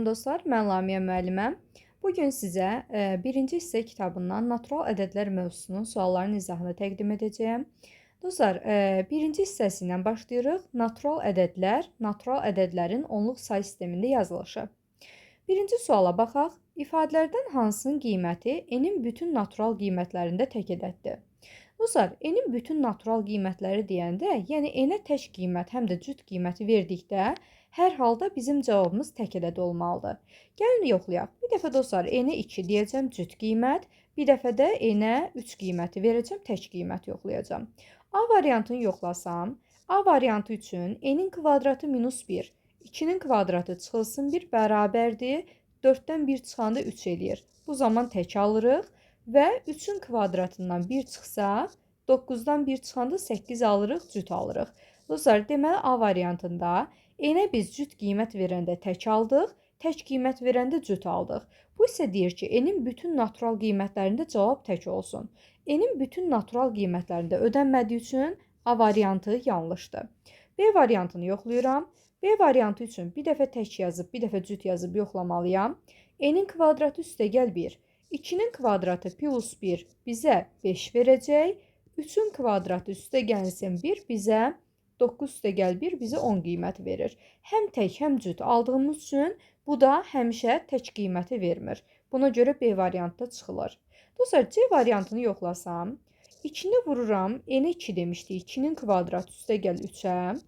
Dostlar, mən Lamiyə müəlliməm. Bugün sizə birinci hissə kitabından natural ədədlər mövzusunun suallarının izahını təqdim edəcəyəm. Dostlar, birinci hissəsi ilə başlayırıq. Natural ədədlərin onluq say sistemində yazılışı. Birinci suala baxaq. İfadələrdən hansının qiyməti n-in bütün natural qiymətlərində tək ədəddir? Dostlar, n-in bütün natural qiymətləri deyəndə, yəni n-ə tək qiymət, həm də cüt qiyməti verdikdə, hər halda bizim cavabımız tək ədəd olmalıdır. Gəlin yoxlayaq. Bir dəfə dostlar, n-ə 2 deyəcəm cüt qiymət, bir dəfə də n-ə 3 qiyməti verəcəm, tək qiymət yoxlayacam. A variantını yoxlasam, A variantı üçün n-in kvadratı minus 1, 2-nin kvadratı çıxılsın 1 bərabərdir, 4-dən 1 çıxanda 3 eləyir. Bu zaman tək alırıq və 3-ün kvadratından 1 çıxsa, 9-dan 1 çıxanda 8 alırıq, cüt alırıq. Dostlar, deməli A variantında n-ə biz cüt qiymət verəndə tək aldıq, tək qiymət verəndə cüt aldıq. Bu isə deyir ki, n-in bütün natural qiymətlərində cavab tək olsun. N-in bütün natural qiymətlərində ödənmədiyi üçün A variantı yanlışdır. B variantını yoxlayıram. B variantı üçün bir dəfə tək yazıb, bir dəfə cüt yazıb yoxlamalıyam. N-in kvadratı üstəgəl 1, 2-nin kvadratı plus 1 bizə 5 verəcək. 3-ün kvadratı üstəgəlsin 1 bizə 9 üstəgəl 1 bizə 10 qiyməti verir. Həm tək, həm cüt aldığımız üçün bu da həmişə tək qiyməti vermir. Buna görə B variantda çıxılır. Dostlar, C variantını yoxlasam, 2-ni vururam, n-ə 2 demişdik, 2-nin kvadratı üstəgəl 3-ə.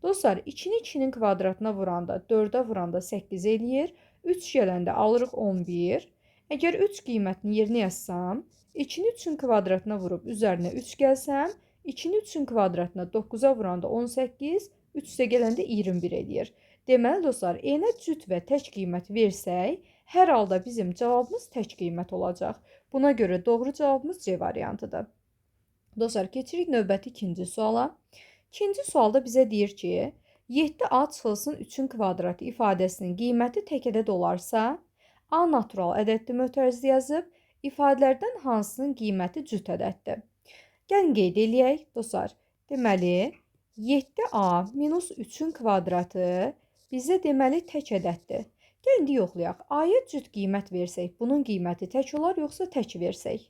Dostlar, 2-ni 2-nin kvadratına vuranda, 4-ə vuranda 8 eləyir. 3 gələndə alırıq 11. Əgər 3 qiymətini yerinə yazsam, 2-ni 3-ün kvadratına vurub üzərinə 3 gəlsəm, 2-ni 3-ün kvadratına 9-a vuranda 18, 3 üstə gələndə 21 eləyir. Deməli, dostlar, n-ə cüt və tək qiymət versək, hər halda bizim cavabımız tək qiymət olacaq. Buna görə doğru cavabımız C variantıdır. Dostlar, keçirik növbəti ikinci suala. İkinci sualda bizə deyir ki, 7a çıxılsın 3-ün kvadratı ifadəsinin qiyməti tək ədəd olarsa, A natural ədəddir mötərizə yazıb, ifadələrdən hansının qiyməti cüt ədəddir? Gəlin qeyd eləyək, dostlar. Deməli, 7a minus 3-ün kvadratı bizə deməli tək ədəddir. Gəlin də yoxlayaq. A-ya cüt qiymət versək, bunun qiyməti tək olar, yoxsa tək versək?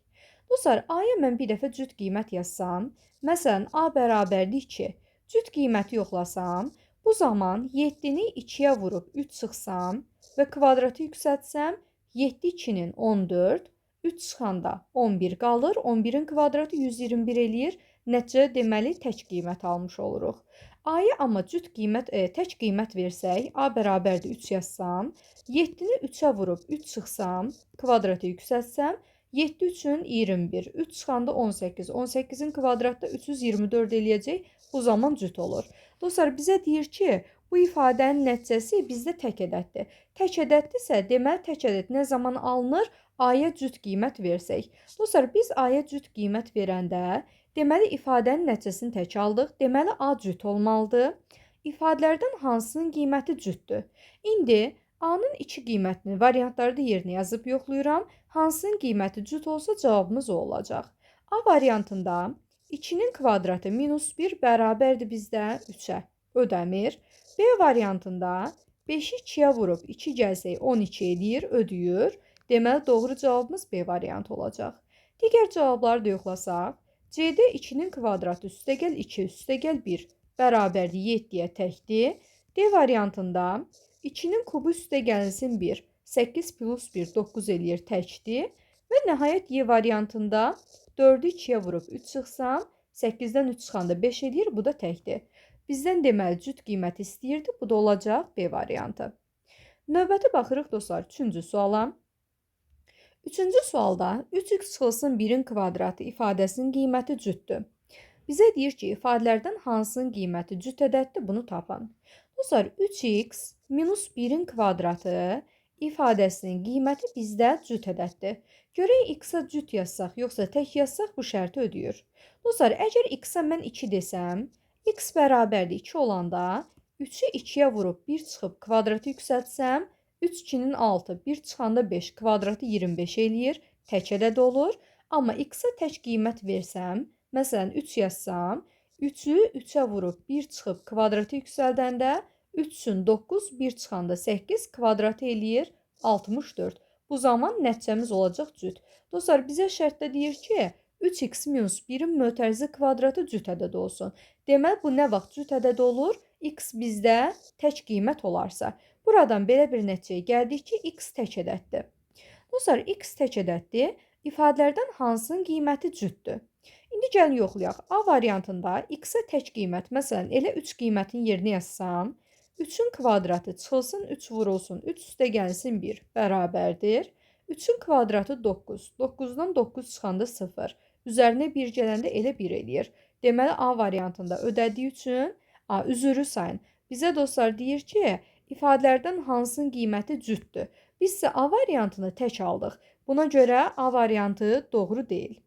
Dostlar, A-ya mən bir dəfə cüt qiymət yazsam, məsələn, A bərabərdir 2, cüt qiyməti yoxlasam, bu zaman 7-ni 2-yə vurub 3 çıxsam və kvadratı yüksəltsəm, 7 2-nin 14, 3 çıxanda 11 qalır, 11-in kvadratı 121 eləyir, nəticə deməli tək qiymət almış oluruq. A-ya amma tək qiymət versək, A bərabərdir 3 yazsam, 7-ni 3-ə vurub 3 çıxsam, kvadratı yüksəltsəm, 7 üçün 21, 3 çıxanda 18, 18-in kvadratda 324 eləyəcək, bu zaman cüt olur. Dostlar, bizə deyir ki, bu ifadənin nəticəsi bizdə tək ədəddir. Tək ədəddirsə, deməli tək ədəd nə zaman alınır? A-ya cüt qiymət versək. Dostlar, biz A-ya cüt qiymət verəndə, deməli ifadənin nəticəsini tək aldıq, deməli A cüt olmalıdır. İfadələrdən hansının qiyməti cütdür? İndi A-nın 2 qiymətini variantlarda yerinə yazıb yoxlayıram. Hansının qiyməti cüt olsa cavabımız o olacaq. A variantında 2-nin kvadratı minus 1 bərabərdir bizdə 3-ə. Ödəmir. B variantında 5-i 2-yə vurub 2 gəlsək 12 eləyir, ödəyir. Deməli, doğru cavabımız B variantı olacaq. Digər cavabları da yoxlasaq, C-də 2-nin kvadratı üstəgəl 2 üstəgəl 1 bərabərdir 7-yə təkdir. D variantında 2-nin kubu üstəgəlsin 1, 8 plus 1, 9 eləyir təkdir. Və nəhayət Y variantında 4-ü 2-yə vurub 3 çıxsam, 8-dən 3 çıxanda 5 eləyir, bu da təkdir. Bizdən deməli cüt qiymət istəyirdi, bu da olacaq B variantı. Növbəti baxırıq dostlar 3-cü suala. 3-cü sualda 3x çıxılsın 1-in kvadratı ifadəsinin qiyməti cütdür. Bizə deyir ki, ifadələrdən hansının qiyməti cüt ədəddir, bunu tapın. Dostlar, 3x minus 1-in kvadratı ifadəsinin qiyməti bizdə cüt ədəddir. Görək x-a cüt yazsaq, yoxsa tək yazsaq bu şərti ödəyir. Dostlar, əgər x-a mən 2 desəm, x bərabərdir 2 olanda 3-ü 2-yə vurub 1 çıxıb kvadratı yüksəltsəm, 3 2-nin 6, 1 çıxanda 5, kvadratı 25 eləyir, tək ədəd olur. Amma x-a tək qiymət versəm, məsələn 3 yazsam, 3-ü 3-ə vurub 1 çıxıb kvadratı yüksəldəndə 3 üçün 9, 1 çıxanda 8 kvadrat eləyir 64. Bu zaman nəticəmiz olacaq cüt. Dostlar, bizə şərtdə deyir ki, 3x minus 1-in mötərizə kvadratı cüt ədəd olsun. Deməli, bu nə vaxt cüt ədəd olur? X bizdə tək qiymət olarsa. Buradan belə bir nəticəyə gəldik ki, x tək ədəddir. Dostlar, x tək ədəddir. İfadələrdən hansının qiyməti cütdür? İndi gəlin yoxlayaq. A variantında x-ə tək qiymət, məsələn, elə 3 qiymətin yerinə yazsam, 3-ün kvadratı çıxılsın, 3 vurulsun, 3 üstə gəlsin 1 bərabərdir. 3-ün kvadratı 9, 9-dan 9 çıxanda 0, üzərinə 1 gələndə elə 1 eləyir. Deməli, A variantında ödədiyi üçün, üzürü sayın. Bizə dostlar deyir ki, ifadələrdən hansının qiyməti cütdür. Biz isə A variantını tək aldıq. Buna görə A variantı doğru deyil.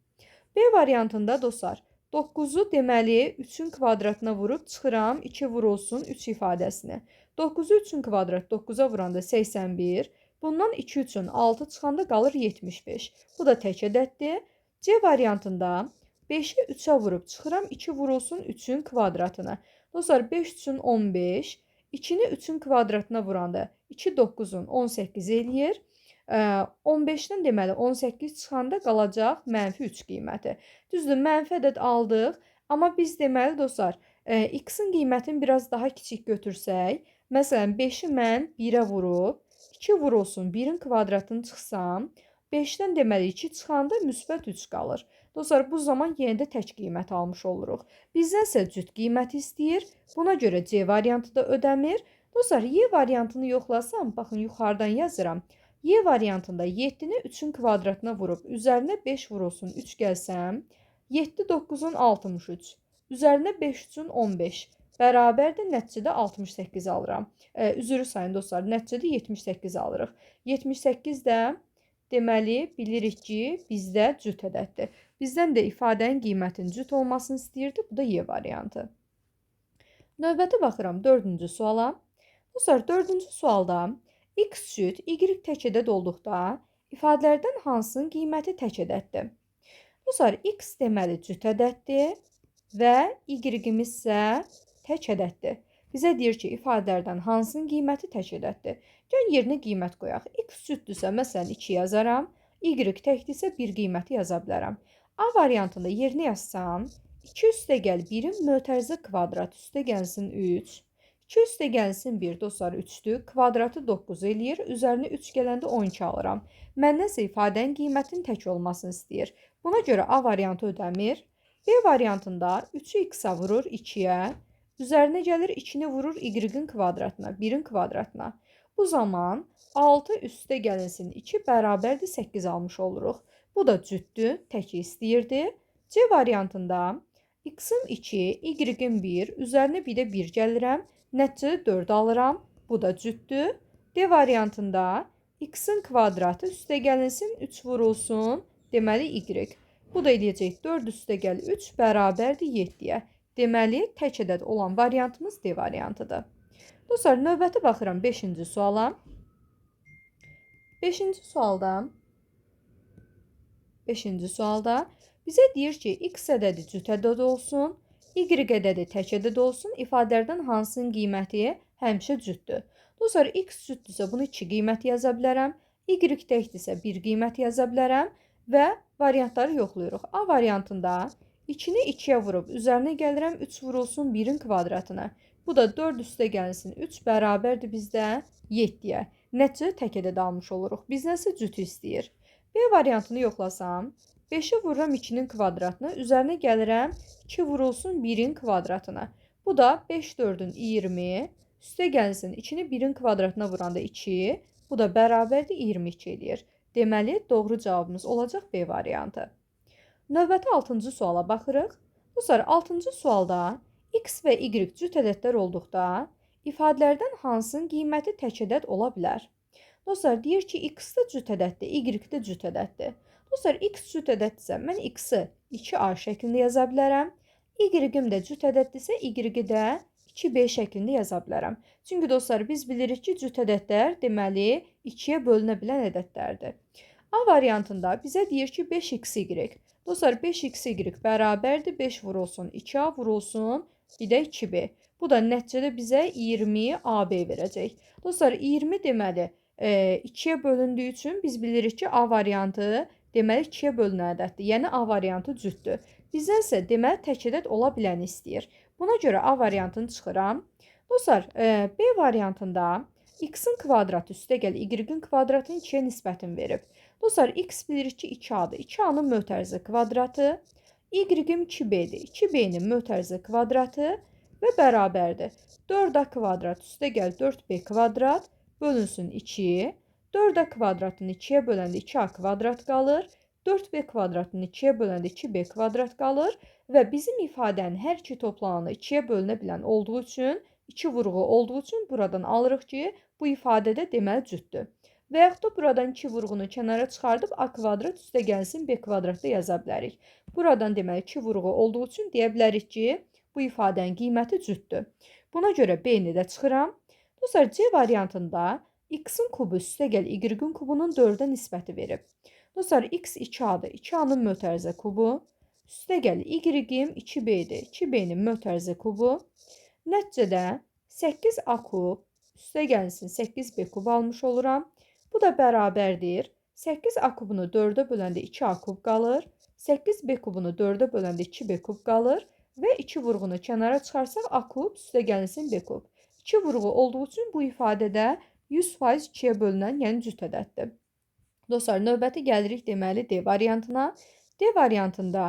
B variantında dostlar, 9-u deməli 3-ün kvadratına vurub çıxıram 2 vurulsun 3 ifadəsini. 9-u 3-ün kvadratı 9-a vuranda 81, bundan 2 üçün 6 çıxanda qalır 75. Bu da tək ədəddir. C variantında 5-i 3-ə vurub çıxıram 2 vurulsun 3-ün kvadratına. Dostlar, 5 üçün 15, 2-ni 3-ün kvadratına vuranda 2 9-un 18 eləyir. 15-dən deməli 18 çıxanda qalacaq -3 qiyməti. Düzdür, mənfi ədəd aldıq. Amma biz deməli dostlar, x-in qiymətini biraz daha kiçik götürsək, məsələn 5-i mən 1-ə vurub, 2 vurulsun 1-in kvadratını çıxsam, 5-dən deməli 2 çıxanda müsbət 3 qalır. Dostlar, bu zaman yenə də tək qiymət almış oluruq. Bizdən isə cüt qiyməti istəyir. Buna görə C variantı da ödəmir. Dostlar, Y variantını yoxlasam, baxın yuxarıdan yazıram. Y variantında 7-ni 3-ün kvadratına vurub, üzərinə 5 vurulsun 3 gəlsəm, 7 9-un 63, üzərinə 5 üçün 15, bərabərdir, nəticədə 68 alıram. Üzürü sayın dostlar, nəticədə 78 alırıq. 78 də deməli bilirik ki, bizdə cüt ədəddir. Bizdən də ifadənin qiymətinin cüt olmasını istəyirdi, bu da Y variantı. Növbəti baxıram 4-cü suala. Dostlar, 4-cü sualda x cüt, y tək ədəd olduqda ifadələrdən hansının qiyməti tək ədəddir? Dostlar, x deməli cüt ədəddir və y-imiz isə tək ədəddir. Bizə deyir ki, ifadələrdən hansının qiyməti tək ədəddir? Gəlin yerinə qiymət qoyaq. X cütdürsə, məsələn 2 yazaram, y təkdirsə 1 qiyməti yaza bilərəm. A variantında yerinə yazsam, 2 üstə gəl 1-in mötərizə kvadratı üstə gəlsin 3. 2 üstə gəlsin 1, dostlar 3-dür. Kvadratı 9 eləyir. Üzərinə 3 gələndə 12 alıram. Məndən isə ifadənin qiymətinin tək olmasını istəyir. Buna görə A variantı ödəmir. B variantında 3-ü x-a vurur 2-yə. Üzərinə gəlir 2-ni vurur y-in kvadratına, 1-in kvadratına. Bu zaman 6 üstə gəlinsin 2 bərabərdir 8 almış oluruq. Bu da cütdür, təki istəyirdi. C variantında x-in 2, y-in 1, üzərinə bir də 1 gəlirəm. Nəticədə 4 alıram. Bu da cütdür. D variantında x-in kvadratı üstə gəlinsin 3 vurulsun. Deməli y. Bu da eləyəcək 4 üstə gəl 3 bərabərdir 7-yə. Deməli tək ədəd olan variantımız D variantıdır. Dostlar, növbəti baxıram 5-ci suala. 5-ci sualda bizə deyir ki, x ədədi cüt ədəd olsun. Y ədədi tək ədəd olsun, ifadələrdən hansının qiyməti həmişə cütdür. Dostlar, x cütdürsə bunu 2 qiymət yaza bilərəm, y təkdirsə 1 qiymət yaza bilərəm və variantları yoxlayırıq. A variantında 2-ni 2-yə vurub, üzərinə gəlirəm 3 vurulsun 1-in kvadratına. Bu da 4 üstə gəlsin 3 bərabərdir bizdə 7-yə. Nəticədə tək ədəd almış oluruq. Bizdən isə cütü istəyir. B variantını yoxlasam, 5-i vururam 2-nin kvadratına, üzərinə gəlirəm 2 vurulsun 1-in kvadratına. Bu da 5 4-ün 20, üstə gəlsin 2-ni 1-in kvadratına vuranda 2, bu da bərabərdir 22 eləyir. Deməli, doğru cavabımız olacaq B variantı. Növbəti 6-cı suala baxırıq. Dostlar, 6-cı sualda x və y cüt ədədlər olduqda ifadələrdən hansının qiyməti tək ədəd ola bilər? Dostlar, deyir ki, x də cüt ədəddir, y də cüt ədəddir. Dostlar, x cüt ədəddirsə, mən x-i 2a şəklində yaza bilərəm. Y-im də cüt ədəddirsə, y-i də 2b şəklində yaza bilərəm. Çünki dostlar, biz bilirik ki, cüt ədədlər deməli 2-yə bölünə bilən ədədlərdir. A variantında bizə deyir ki, 5xy. Dostlar, 5xy bərabərdir 5 vurulsun 2a vurulsun bir də 2b. Bu da nəticədə bizə 20 AB verəcək. Dostlar, 20 deməli 2-yə bölündüyü üçün biz bilirik ki, A variantı deməli 2-yə bölünən ədəddir. Yəni A variantı cütdür. Bizdən isə deməli tək ədəd ola biləni istəyir. Buna görə A variantını çıxıram. Dostlar, B variantında x-in kvadratı üstəgəl y-in kvadratının 2-yə nisbətini verib. Dostlar, x bilirik ki 2a-dır. 2a-nın mötərizə kvadratı, y-im 2b-dir. 2b-nin mötərizə kvadratı və bərabərdir. 4a kvadrat üstəgəl 4b kvadrat bölünsün 2. 4a kvadratını 2-yə böləndə 2a kvadrat qalır. 4b kvadratını 2-yə böləndə 2b kvadrat qalır və bizim ifadənin hər iki toplananı 2-yə bölünə bilən olduğu üçün, 2 vurğu olduğu üçün buradan alırıq ki, bu ifadədə deməli cütdür. Və yaxud da buradan 2 vurğunu kənara çıxardıb a kvadrat üstə gəlsin b kvadratda yaza bilərik. Buradan deməli 2 vurğu olduğu üçün deyə bilərik ki, bu ifadənin qiyməti cütdür. Buna görə b-ni də çıxıram. Dostlar, C variantında x-in kubu üstəgəl y-in kubunun 4-ə nisbəti verib. Dostlar, x 2a-dır. 2a-nın mötərizə kubu üstəgəl y-im 2b-dir. 2b-nin mötərizə kubu. Nəticədə 8a kub üstəgəlsin 8b kub almış oluram. Bu da bərabərdir. 8a kubunu 4-ə böləndə 2a kub qalır. 8b kubunu 4-ə böləndə 2b kub qalır. Və 2 vurğunu kənara çıxarsaq a kub üstəgəlsin b kub. 2 vurğu olduğu üçün bu ifadədə 100% 2-yə bölünən, yəni cüt ədəddir. Dostlar, növbəti gəlirik deməli D variantına. D variantında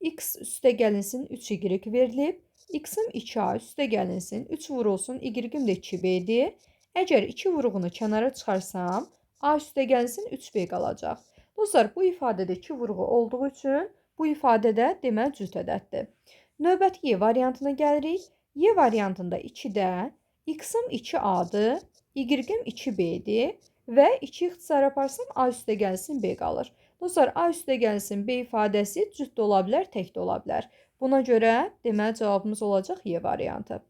x üstəgəlinsin 3y verilib. X-im 2a üstəgəlinsin 3 vurulsun y-im də 2b-dir. Əgər 2 vurğunu kənara çıxarsam, a üstəgəlinsin 3b qalacaq. Dostlar, bu ifadədə 2 vurğu olduğu üçün bu ifadədə deməli cüt ədəddir. Növbəti Y variantına gəlirik. Y variantında 2-də x-im 2a-dır, y-im 2b-dir və 2 ixtisar yaparsam a üstə gəlsin b qalır. Dostlar, a üstə gəlsin b ifadəsi cüt də ola bilər, tək də ola bilər. Buna görə deməli cavabımız olacaq Y variantı.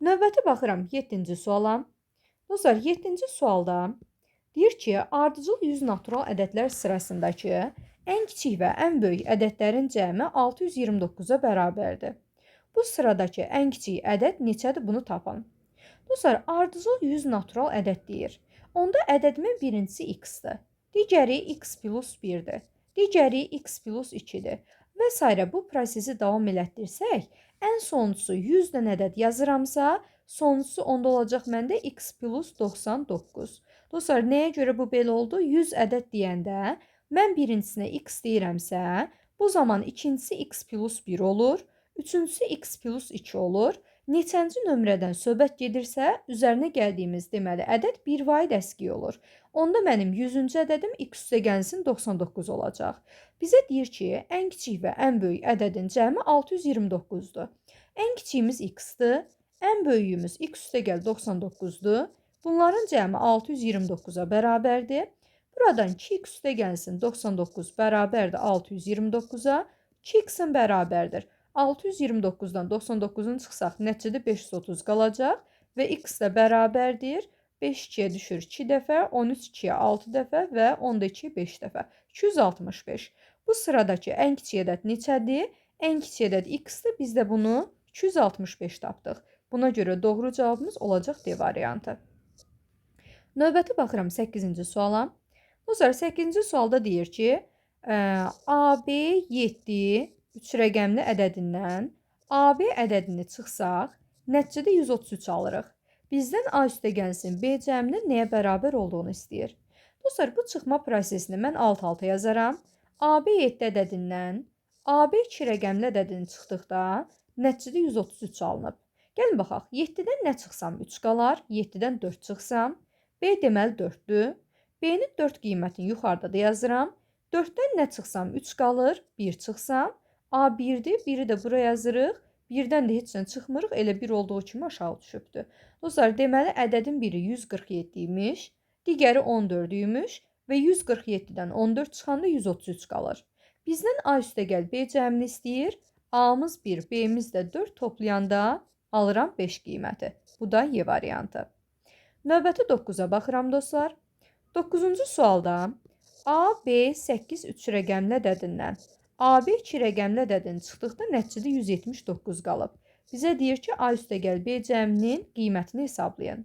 Növbəti baxıram 7-ci suala. Dostlar, 7-ci sualda deyir ki, ardıcıl 100 natural ədədlər sırasındakı ən kiçik və ən böyük ədədlərin cəmi 629-a bərabərdir. Bu sıradakı ən kiçik ədəd neçədir, bunu tapın. Dostlar, ardıcıl 100 natural ədəd deyir. Onda ədədimin birincisi x-dır. Digəri x plus 1-dir. Digəri x plus 2-dir. Və s. bu prosesi davam elətdirsək, ən sonuncusu 100-dən ədəd yazıramsa, sonuncusu onda olacaq məndə x plus 99. Dostlar, nəyə görə bu belə oldu? 100 ədəd deyəndə mən birincisinə x deyirəmsə, bu zaman ikincisi x plus 1 olur, üçüncüsü x plus 2 olur. Neçənci nömrədən söhbət gedirsə, üzərinə gəldiyimiz deməli ədəd 1 vahid əski olur. Onda mənim 100-cü ədədim x üstəgəlsin 99 olacaq. Bizə deyir ki, ən kiçik və ən böyük ədədin cəmi 629-dur. Ən kiçiyimiz x-dır, ən böyüyümüz x üstəgəl 99-dur. Bunların cəmi 629-a bərabərdir. Buradan 2x üstəgəlsin 99 bərabərdir 629-a, 2x-in bərabərdir. 629-dan 99-unu çıxsaq, nəticədə 530 qalacaq və x də bərabərdir. 5 2-yə düşür 2 dəfə, 13 2-yə 6 dəfə və 10 2-yə 5 dəfə. 265. Bu sıradakı ən kiçik ədəd neçədir? Ən kiçik ədəd x-dir. Biz də bunu 265 tapdıq. Buna görə doğru cavabımız olacaq D variantı. Növbəti baxıram 8-ci suala. Dostlar, 8-ci sualda deyir ki, AB 7 3 rəqəmli ədədindən AB ədədini çıxsaq, nəticədə 133 alırıq. Bizdən A üstəgəlsin B cəminin nəyə bərabər olduğunu istəyir. Dostlar, bu çıxma prosesini mən alt-alta yazaram. AB 7 ədədindən AB 2 rəqəmli ədədini çıxdıqda nəticədə 133 alınıb. Gəlin baxaq, 7-dən nə çıxsam 3 qalar, 7-dən 4 çıxsam, B deməli 4-dür. B-nin 4 qiymətini yuxarıda da yazıram. 4-dən nə çıxsam 3 qalır, 1 çıxsam, A 1-dir, 1-i də bura yazırıq. 1-dən də heç nə çıxmırıq, elə 1 olduğu kimi aşağı düşübdür. Dostlar, deməli ədədin biri 147 imiş, digəri 14 imiş və 147-dən 14 çıxanda 133 qalır. Bizdən A üstəgəl B cəmini istəyir. A-mız 1, B-miz də 4 toplayanda alıram 5 qiyməti. Bu da Y variantı. Növbəti 9-a baxıram dostlar. 9-cu sualda A, B, 8, 3 rəqəmli ədədindən AB 2 rəqəmli ədədin çıxdıqda nəticədə 179 qalıb. Bizə deyir ki, A üstəgəl B cəminin qiymətini hesablayın.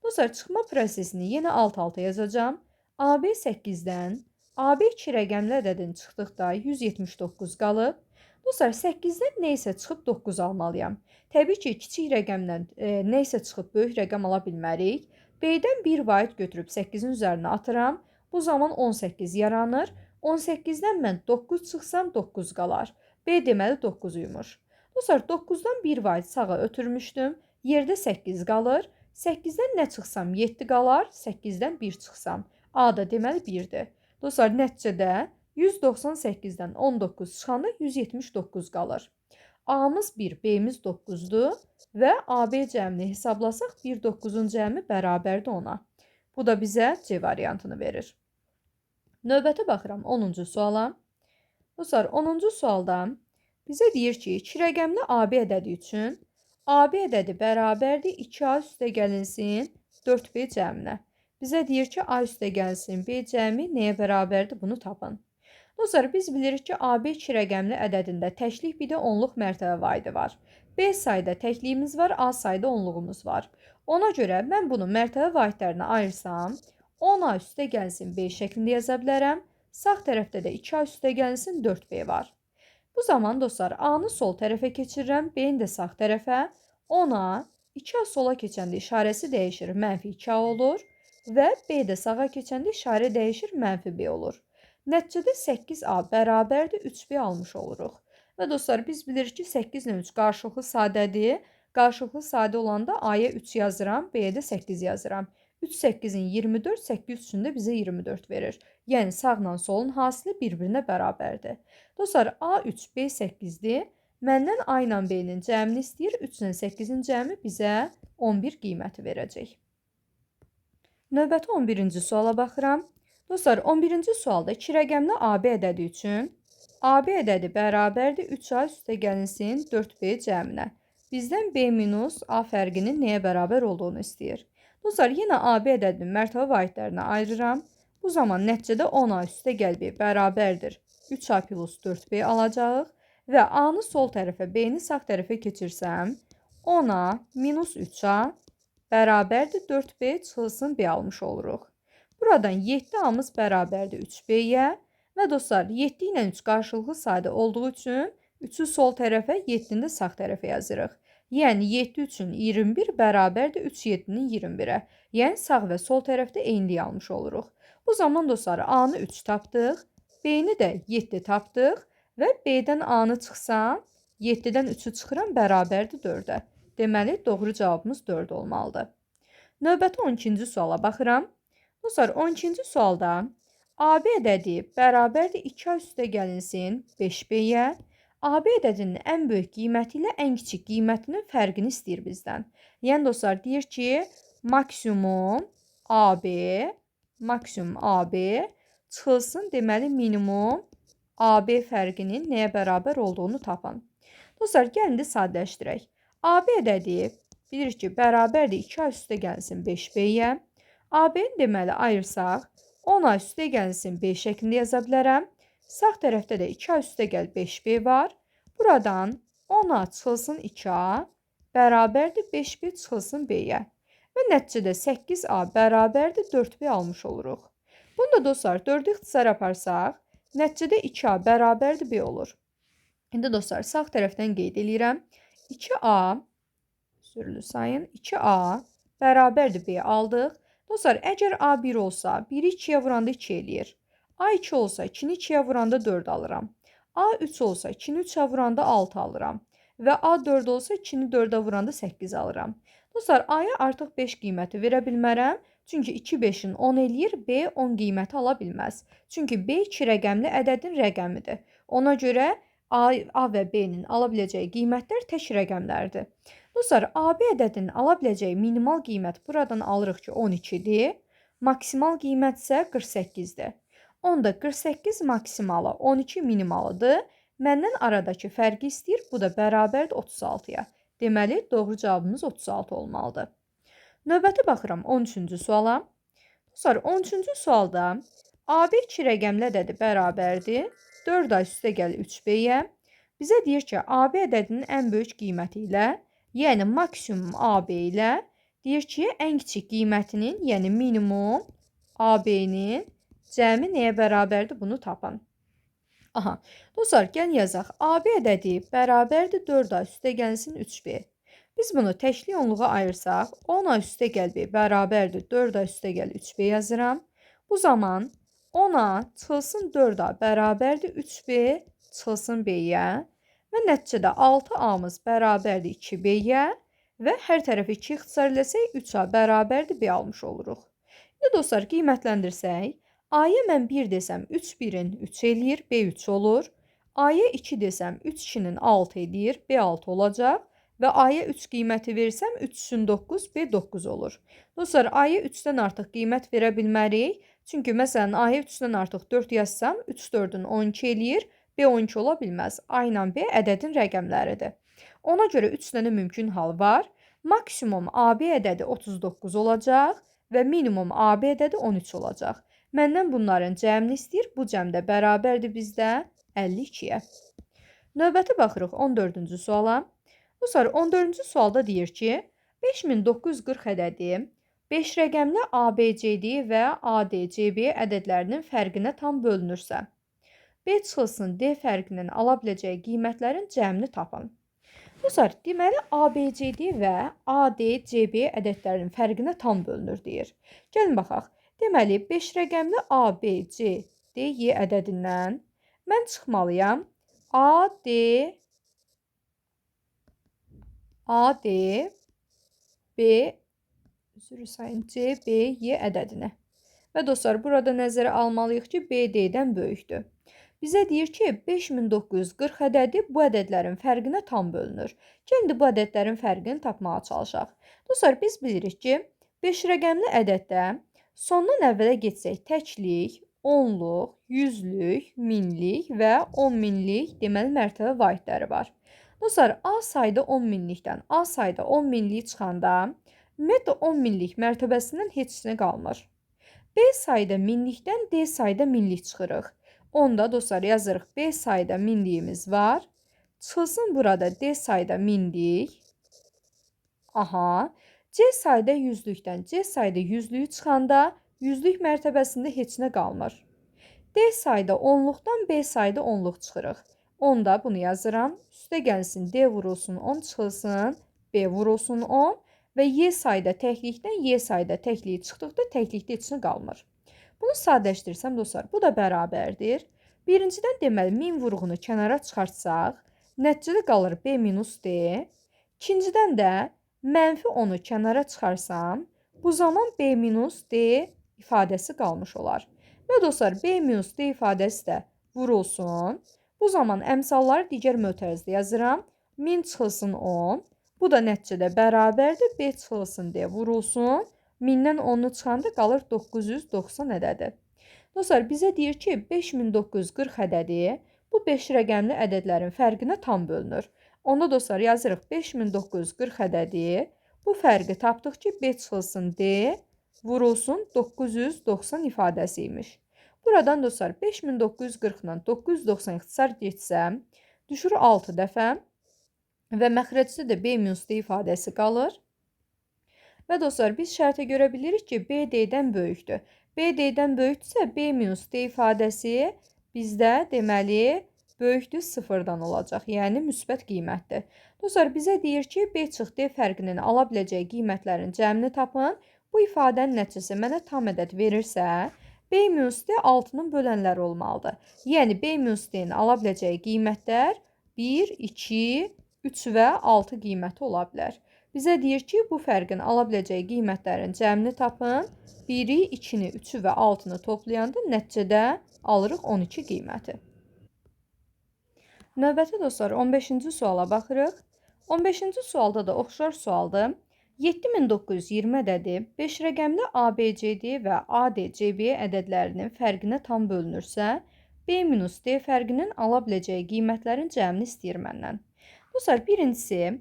Dostlar, çıxma prosesini yenə alt-alta yazacağım. AB 8-dən AB 2 rəqəmli ədədin çıxdıqda 179 qalıb. Dostlar, 8-dən nə isə çıxıb 9 almalıyam. Təbii ki, kiçik rəqəmdən nə isə çıxıb böyük rəqəm ala bilmərik. B-dən 1 vahid götürüb 8-in üzərinə atıram. Bu zaman 18 yaranır. 18-dən mən 9 çıxsam 9 qalar. B deməli 9 uyumur. Dostlar, 9-dan 1 vahid sağa ötürmüşdüm. Yerdə 8 qalır. 8-dən nə çıxsam 7 qalar. 8-dən 1 çıxsam. A da deməli 1-dir. Dostlar, nəticədə 198-dən 19 çıxanda 179 qalır. A-mız 1, B-miz 9-dur və AB cəmini hesablasaq 1 9-un cəmi bərabərdir 10-a. Bu da bizə C variantını verir. Növbətə baxıram 10-cu suala. Dostlar, 10-cu sualda bizə deyir ki, 2 rəqəmli AB ədədi üçün AB ədədi bərabərdir 2A üstə gəlinsin 4B cəminə. Bizə deyir ki, A üstə gəlsin B cəmi nəyə bərabərdir, bunu tapın. Dostlar, biz bilirik ki, AB 2 rəqəmli ədədində təklik bir də onluq mərtəbə vahidi var. B sayda təkliyimiz var, A sayda onluğumuz var. Ona görə mən bunu mərtəbə vahidlərinə ayırsam, 10A üstə gəlsin B şəklində yaza bilərəm. Sağ tərəfdə də 2A üstə gəlsin 4B var. Bu zaman dostlar, A-nı sol tərəfə keçirirəm, B-ni də sağ tərəfə. 10A 2A sola keçəndə işarəsi dəyişir, mənfi 2A olur və B də sağa keçəndə işarə dəyişir, mənfi B olur. Nəticədə 8A bərabərdir 3B almış oluruq. Və dostlar, biz bilirik ki, 8 ilə 3 qarşılıqlı sadədir. Qarşılıqlı sadə olanda A-ya 3 yazıram, B-yə də 8 yazıram. 3 8-in 24, 8 üçün də bizə 24 verir. Yəni, sağla solun hasili bir-birinə bərabərdir. Dostlar, A 3, B 8-dir. Məndən A ilə B-nin cəmini istəyir. 3 ilə 8-in cəmi bizə 11 qiyməti verəcək. Növbəti 11-ci suala baxıram. Dostlar, 11-ci sualda 2 rəqəmli AB ədədi üçün AB ədədi bərabərdir 3A üstə gəlinsin 4B cəminə. Bizdən B minus A fərqinin nəyə bərabər olduğunu istəyir. Dostlar, yenə AB ədədinin mərtəbə vahidlərinə ayırıram. Bu zaman nəticədə 10A üstə gəl B bərabərdir 3A plus 4B alacağıq və A-nı sol tərəfə, B-ni sağ tərəfə keçirsəm, 10A minus 3A bərabərdir 4B çıxılsın B almış oluruq. Buradan 7A-mız bərabərdir 3B-yə və dostlar, 7 ilə 3 qarşılıqlı sadə olduğu üçün 3-ü sol tərəfə, 7-ni də sağ tərəfə yazırıq. Yəni, 7 üçün 21 bərabərdir 3 7-nin 21-ə. Yəni, sağ və sol tərəfdə eynilik almış oluruq. Bu zaman dostlar, A-nı 3 tapdıq, B-ni də 7 tapdıq və B-dən A-nı çıxsam, 7-dən 3-ü çıxıram, bərabərdir 4-ə. Deməli, doğru cavabımız 4 olmalıdır. Növbəti 12-ci suala baxıram. Dostlar, 12-ci sualda AB ədədi bərabərdir 2A üstə gəlinsin 5B-yə. AB ədədinin ən böyük qiyməti ilə ən kiçik qiymətinin fərqini istəyir bizdən. Yəni, dostlar, deyir ki, maksimum AB çıxılsın, deməli, minimum AB fərqinin nəyə bərabər olduğunu tapın. Dostlar, gəlin də sadələşdirək. AB ədədi bilirik ki, bərabərdir 2A üstə gəlsin 5B-yə. AB-ni deməli ayırsaq, 10A üstə gəlsin B şəklində yaza bilərəm. Sağ tərəfdə də 2A üstə gəl 5B var. Buradan 10A çıxılsın 2A bərabərdir 5B çıxılsın B-yə. Və nəticədə 8A bərabərdir 4B almış oluruq. Bunu da dostlar, 4-ü ixtisar aparsaq, nəticədə 2A bərabərdir B olur. İndi dostlar, sağ tərəfdən qeyd edirəm. 2A sürülü sayın 2A bərabərdir B aldıq. Dostlar, əgər A 1 olsa, 1-i 2-yə vuranda 2 eləyir. A 2 olsa, 2-ni 2-yə vuranda 4 alıram. A 3 olsa, 2-ni 3-ə vuranda 6 alıram. Və A 4 olsa, 2-ni 4-ə vuranda 8 alıram. Dostlar, A-ya artıq 5 qiyməti verə bilmərəm. Çünki 2 5-in 10 eləyir, B 10 qiyməti ala bilməz. Çünki B 2 rəqəmli ədədin rəqəmidir. Ona görə A və B-nin ala biləcəyi qiymətlər tək rəqəmlərdir. Dostlar, AB ədədinin ala biləcəyi minimal qiymət buradan alırıq ki, 12-dir. Maksimal qiymət isə 48-dir. Onda 48 maksimalı, 12 minimalıdır. Məndən aradakı fərqi istəyir, bu da bərabərdir 36-ya. Deməli, doğru cavabımız 36 olmalıdır. Növbəti baxıram 13-cü suala. Dostlar, 13-cü sualda AB 2 rəqəmli ədədi bərabərdir 4A üstə gəl 3B-yə. Bizə deyir ki, AB ədədinin ən böyük qiyməti ilə Yəni maksimum AB ilə deyir ki, ən kiçik qiymətinin, yəni minimum AB-nin cəmi nəyə bərabərdir? Bunu tapın. Aha, dostlar, gəlin yazaq. AB ədədi bərabərdir 4A üstəgəlsin 3B. Biz bunu təkli onluğa ayırsaq, 10A üstəgəl B bərabərdir 4A üstəgəl 3B yazıram. Bu zaman 10A çıxılsın 4A bərabərdir 3B çıxılsın B-yə və nəticədə 6A-mız bərabərdir 2B-yə və hər tərəfi 2 ixtisar eləsək 3A bərabərdir B almış oluruq. İndi dostlar, qiymətləndirsək, A-ya mən 1 desəm 3 1-in 3 eləyir, B 3 olur. A-ya 2 desəm 3 2-nin 6 eləyir, B 6 olacaq. Və A-ya 3 qiyməti versəm 3 üçün 9, B 9 olur. Dostlar, A-ya 3-dən artıq qiymət verə bilmərik. Çünki məsələn A-ya 3-dən artıq 4 yazsam 3 4-ün 12 eləyir, B 12 ola bilməz. A ilə B ədədin rəqəmləridir. Ona görə 3 dənə mümkün hal var. Maksimum AB ədədi 39 olacaq və minimum AB ədədi 13 olacaq. Məndən bunların cəmini istəyir. Bu cəm də bərabərdir bizdə 52-yə. Növbəti baxırıq 14-cü suala. Dostlar, 14-cü sualda deyir ki, 5940 ədədi 5 rəqəmli ABCD və ADCB ədədlərinin fərqinə tam bölünürsə, B çıxılsın D fərqinin ala biləcəyi qiymətlərin cəmini tapın. Dostlar, deməli ABCD və ADCB ədədlərinin fərqinə tam bölünür deyir. Gəlin baxaq. Deməli 5 rəqəmli ABCD ədədindən mən çıxmalıyam CBY ədədini. Və dostlar, burada nəzərə almalıyıq ki, B D-dən böyükdür. Bizə deyir ki, 5940 ədədi bu ədədlərin fərqinə tam bölünür. Gəlin bu ədədlərin fərqini tapmağa çalışaq. Dostlar, biz bilirik ki, 5 rəqəmli ədəddə sondan əvvələ getsək təklik, onluq, yüzlük, minlik və 10 minlik deməli mərtəbə vahidləri var. Dostlar, A sayda 10 minlikdən A sayda 10 minlik çıxanda ümumiyyətlə 10 minlik mərtəbəsindən heç nə qalmır. B sayda minlikdən D sayda minlik çıxırıq. Onda dostlar yazırıq B sayda minliyimiz var. Çıxılsın burada D sayda minlik. Aha. C sayda yüzlükdən C sayda yüzlüyü çıxanda yüzlük mərtəbəsində heç nə qalmır. D sayda onluqdan B sayda onluq çıxırıq. Onda bunu yazıram. Üstə gəlsin D vurulsun 10 çıxılsın B vurulsun 10 və Y sayda təklikdən Y sayda təkliyi çıxdıqda təklikdə heç nə qalmır. Bunu sadələşdirsəm dostlar, bu da bərabərdir. Birincidən deməli 1000 vurğunu kənara çıxartsaq, nəticədə qalır B minus D. İkincidən də mənfi 10-u kənara çıxarsam, bu zaman B minus D ifadəsi qalmış olar. Və dostlar, B minus D ifadəsi də vurulsun. Bu zaman əmsalları digər mötərizdə yazıram. 1000 çıxılsın 10. Bu da nəticədə bərabərdir. B çıxılsın D vurulsun. 1000-dən 10-u çıxanda qalır 990 ədədi. Dostlar, bizə deyir ki, 5940 ədədi bu 5 rəqəmli ədədlərin fərqinə tam bölünür. Onda dostlar, yazırıq 5940 ədədi bu fərqi tapdıq ki, B çıxılsın D vurulsun 990 ifadəsi imiş. Buradan dostlar 5940-dan 990 ixtisar geçsəm, düşür 6 dəfə və məxrəcdə də B minus D ifadəsi qalır. Və dostlar, biz şərtə görə bilirik ki, B D-dən böyükdür. B D-dən böyükdürsə, B minus D ifadəsi bizdə deməli böyükdür 0-dan olacaq. Yəni müsbət qiymətdir. Dostlar, bizə deyir ki, B çıx D fərqinin ala biləcəyi qiymətlərin cəmini tapın. Bu ifadənin nəticəsi mənə tam ədəd verirsə, B minus D 6-nın bölənləri olmalıdır. Yəni B minus D-nin ala biləcəyi qiymətlər 1, 2, 3 və 6 qiyməti ola bilər. Bizə deyir ki, bu fərqin ala biləcəyi qiymətlərin cəmini tapın. 1-i, 2-ni, 3-ü və 6-nı toplayanda nəticədə alırıq 12 qiyməti. Növbəti dostlar 15-ci suala baxırıq. 15-ci sualda da oxşar sualdır. 7920 ədədi 5 rəqəmli ABCD və ADCB ədədlərinin fərqinə tam bölünürsə, B minus D fərqinin ala biləcəyi qiymətlərin cəmini istəyir məndən. Dostlar, birincisi,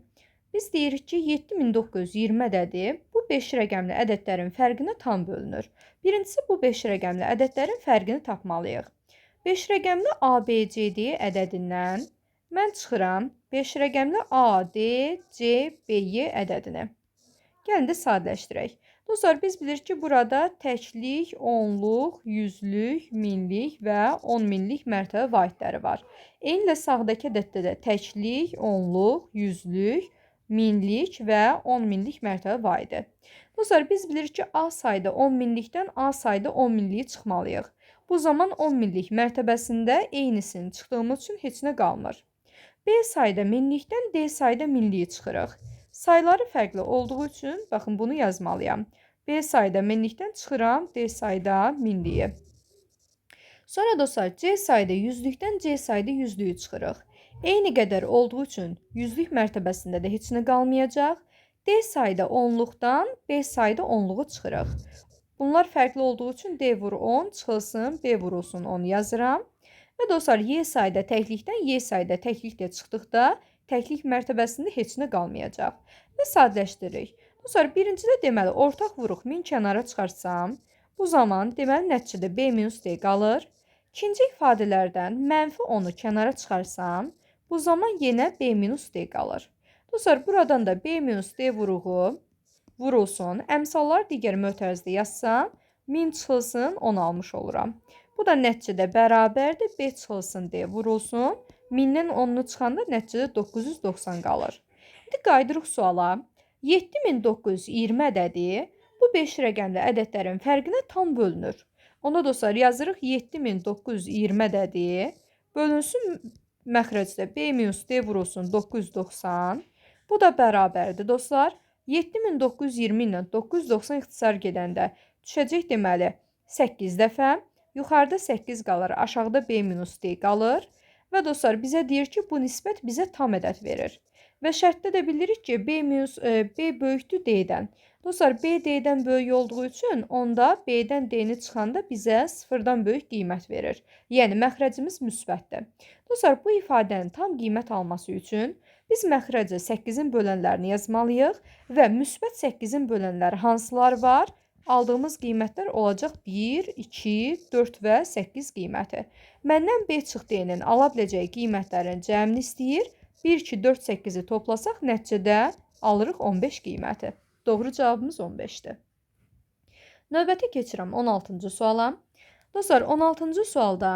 biz deyirik ki, 7920 ədədi bu 5 rəqəmli ədədlərin fərqinə tam bölünür. Birincisi, bu 5 rəqəmli ədədlərin fərqini tapmalıyıq. 5 rəqəmli ABCD ədədindən Mən çıxıram 5 rəqəmli A, D, C, B, Y ədədini. Gəlin də sadələşdirək. Dostlar, biz bilirik ki, burada təklik, onluq, yüzlük, minlik və 10 minlik mərtəbə vahidləri var. Eynilə sağdakı ədəddə də təklik, onluq, yüzlük, minlik və 10 minlik mərtəbə vahidi. Dostlar, biz bilirik ki, A sayda 10 minlikdən A sayda 10 minliyi çıxmalıyıq. Bu zaman 10 minlik mərtəbəsində eynisini çıxdığımız üçün heç nə qalmır. B sayda minlikdən D sayda minliyi çıxırıq. Sayları fərqli olduğu üçün, baxın, bunu yazmalıyam. B sayda minlikdən çıxıram, D sayda minliyi. Sonra dostlar, C sayda yüzlükdən C sayda yüzlüyü çıxırıq. Eyni qədər olduğu üçün yüzlük mərtəbəsində də heç nə qalmayacaq. D sayda onluqdan B sayda onluğu çıxırıq. Bunlar fərqli olduğu üçün D vur 10 çıxılsın, B vurulsun 10 yazıram. Və dostlar, Y sayda təklikdən Y sayda təklik də çıxdıqda təklik mərtəbəsində heç nə qalmayacaq. Və sadələşdiririk. Dostlar, birincidə deməli, ortaq vuruq 1000 kənara çıxarsam, bu zaman deməli nəticədə B minus D qalır. İkinci ifadələrdən mənfi 10-u kənara çıxarsam, bu zaman yenə B minus D qalır. Dostlar, buradan da B minus D vuruğu vurulsun. Əmsalları digər mötərizdə yazsam, 1000 çıxılsın 10 almış oluram. Bu da nəticədə bərabərdir. B çıxılsın D vurulsun. 1000-dən 10-nu çıxanda nəticədə 990 qalır. İndi qayıdırıq suala. 7920 ədədi bu 5 rəqəmli ədədlərin fərqinə tam bölünür. Onda dostlar, yazırıq 7920 ədədi bölünsün məxrəcdə B minus D vurulsun 990. Bu da bərabərdir dostlar. 7920 ilə 990 ixtisar gedəndə düşəcək deməli 8 dəfə. Yuxarıda 8 qalır, aşağıda B minus D qalır. Və dostlar, bizə deyir ki, bu nisbət bizə tam ədəd verir. Və şərtdə də bilirik ki, B böyükdür D-dən. Dostlar, B D-dən böyük olduğu üçün onda B-dən D-ni çıxanda bizə 0-dan böyük qiymət verir. Yəni, məxrəcimiz müsbətdir. Dostlar, bu ifadənin tam qiymət alması üçün biz məxrəcə 8-in bölənlərini yazmalıyıq və müsbət 8-in bölənləri hansılar var? Aldığımız qiymətlər olacaq 1, 2, 4 və 8 qiyməti. Məndən B çıx D-nin ala biləcəyi qiymətlərin cəmini istəyir. 1, 2, 4, 8-i toplasaq nəticədə alırıq 15 qiyməti. Doğru cavabımız 15-dir. Növbəti keçirəm 16-cı suala. Dostlar, 16-cı sualda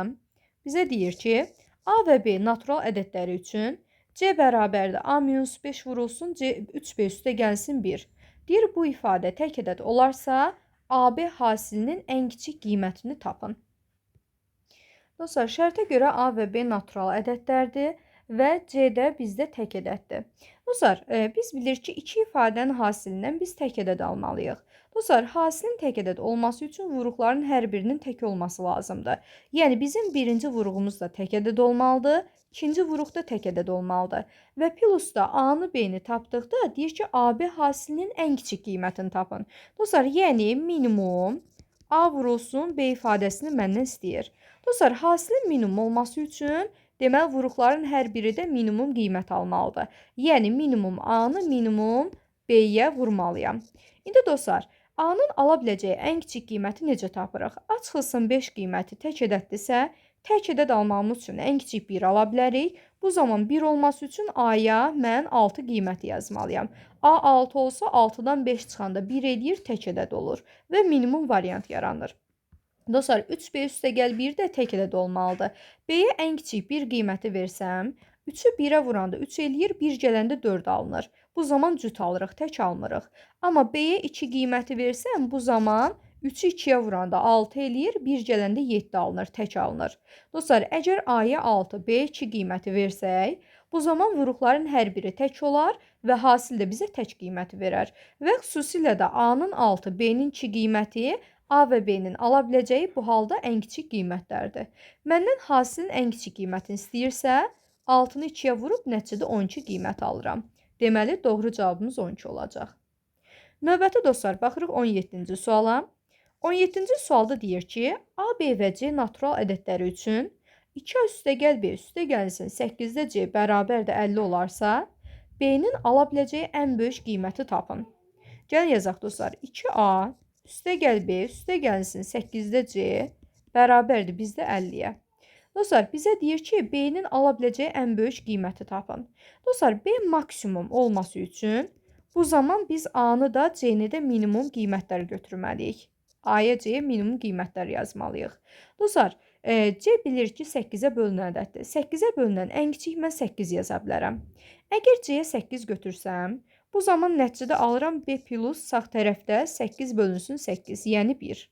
bizə deyir ki, A və B natural ədədləri üçün C bərabərdir A minus 5 vurulsun, C 3B üstə gəlsin 1. Deyir, bu ifadə tək ədəd olarsa, AB hasilinin ən kiçik qiymətini tapın. Dostlar, şərtə görə A və B natural ədədlərdir və C də bizdə tək ədəddir. Dostlar, biz bilirik ki, iki ifadənin hasilindən biz tək ədəd almalıyıq. Dostlar, hasilin tək ədəd olması üçün vuruqların hər birinin tək olması lazımdır. Yəni, bizim birinci vuruğumuz da tək ədəd olmalıdır. İkinci vuruq da tək ədəd olmalıdır. Və plusda A-nı B-ni tapdıqda deyir ki, AB hasilinin ən kiçik qiymətini tapın. Dostlar, yəni minimum A vurulsun B ifadəsini məndən istəyir. Dostlar, hasilin minimum olması üçün deməli vuruqların hər biri də minimum qiymət almalıdır. Yəni minimum A-nı minimum B-yə vurmalıyam. İndi dostlar, A-nın ala biləcəyi ən kiçik qiyməti necə tapırıq? A çıxılsın 5 qiyməti tək ədəddirsə, tək ədəd almamız üçün ən kiçik 1 ala bilərik. Bu zaman 1 olması üçün A-ya mən 6 qiyməti yazmalıyam. A 6 olsa 6-dan 5 çıxanda 1 eləyir, tək ədəd olur və minimum variant yaranır. Dostlar, 3B üstə gəl 1 də tək ədəd olmalıdır. B-yə ən kiçik 1 qiyməti versəm, 3-ü 1-ə vuranda 3 eləyir, 1 gələndə 4 alınır. Bu zaman cüt alırıq, tək almırıq. Amma B-yə 2 qiyməti versəm, bu zaman 3-ü 2-yə vuranda 6 eləyir, 1 gələndə 7 alınır, tək alınır. Dostlar, əgər A-ya 6, B-yə 2 qiyməti versək, bu zaman vuruqların hər biri tək olar və hasil də bizə tək qiyməti verər. Və xüsusilə də A-nın 6, B-nin 2 qiyməti A və B-nin ala biləcəyi bu halda ən kiçik qiymətlərdir. Məndən hasilin ən kiçik qiymətini istəyirsə, 6-nı 2-yə vurub nəticədə 12 qiymət alıram. Deməli, doğru cavabımız 12 olacaq. Növbəti dostlar, baxırıq 17-ci suala. 17-ci sualda deyir ki, A, B və C natural ədədləri üçün 2A üstə gəl B üstə gəlsin 8-də C bərabər də 50 olarsa, B-nin ala biləcəyi ən böyük qiyməti tapın. Gəlin yazaq dostlar, 2A üstə gəl B üstə gəlsin 8-də C bərabərdir bizdə 50-yə. Dostlar, bizə deyir ki, B-nin ala biləcəyi ən böyük qiyməti tapın. Dostlar, B maksimum olması üçün bu zaman biz A-nı da, C-ni də minimum qiymətlər götürməliyik. A-ya C-yə minimum qiymətlər yazmalıyıq. Dostlar, C bilir ki, 8-ə bölünən ədəddir. 8-ə bölünən ən kiçik mən 8 yaza bilərəm. Əgər C-yə 8 götürsəm, bu zaman nəticədə alıram B plus sağ tərəfdə 8 bölünsün 8, yəni 1.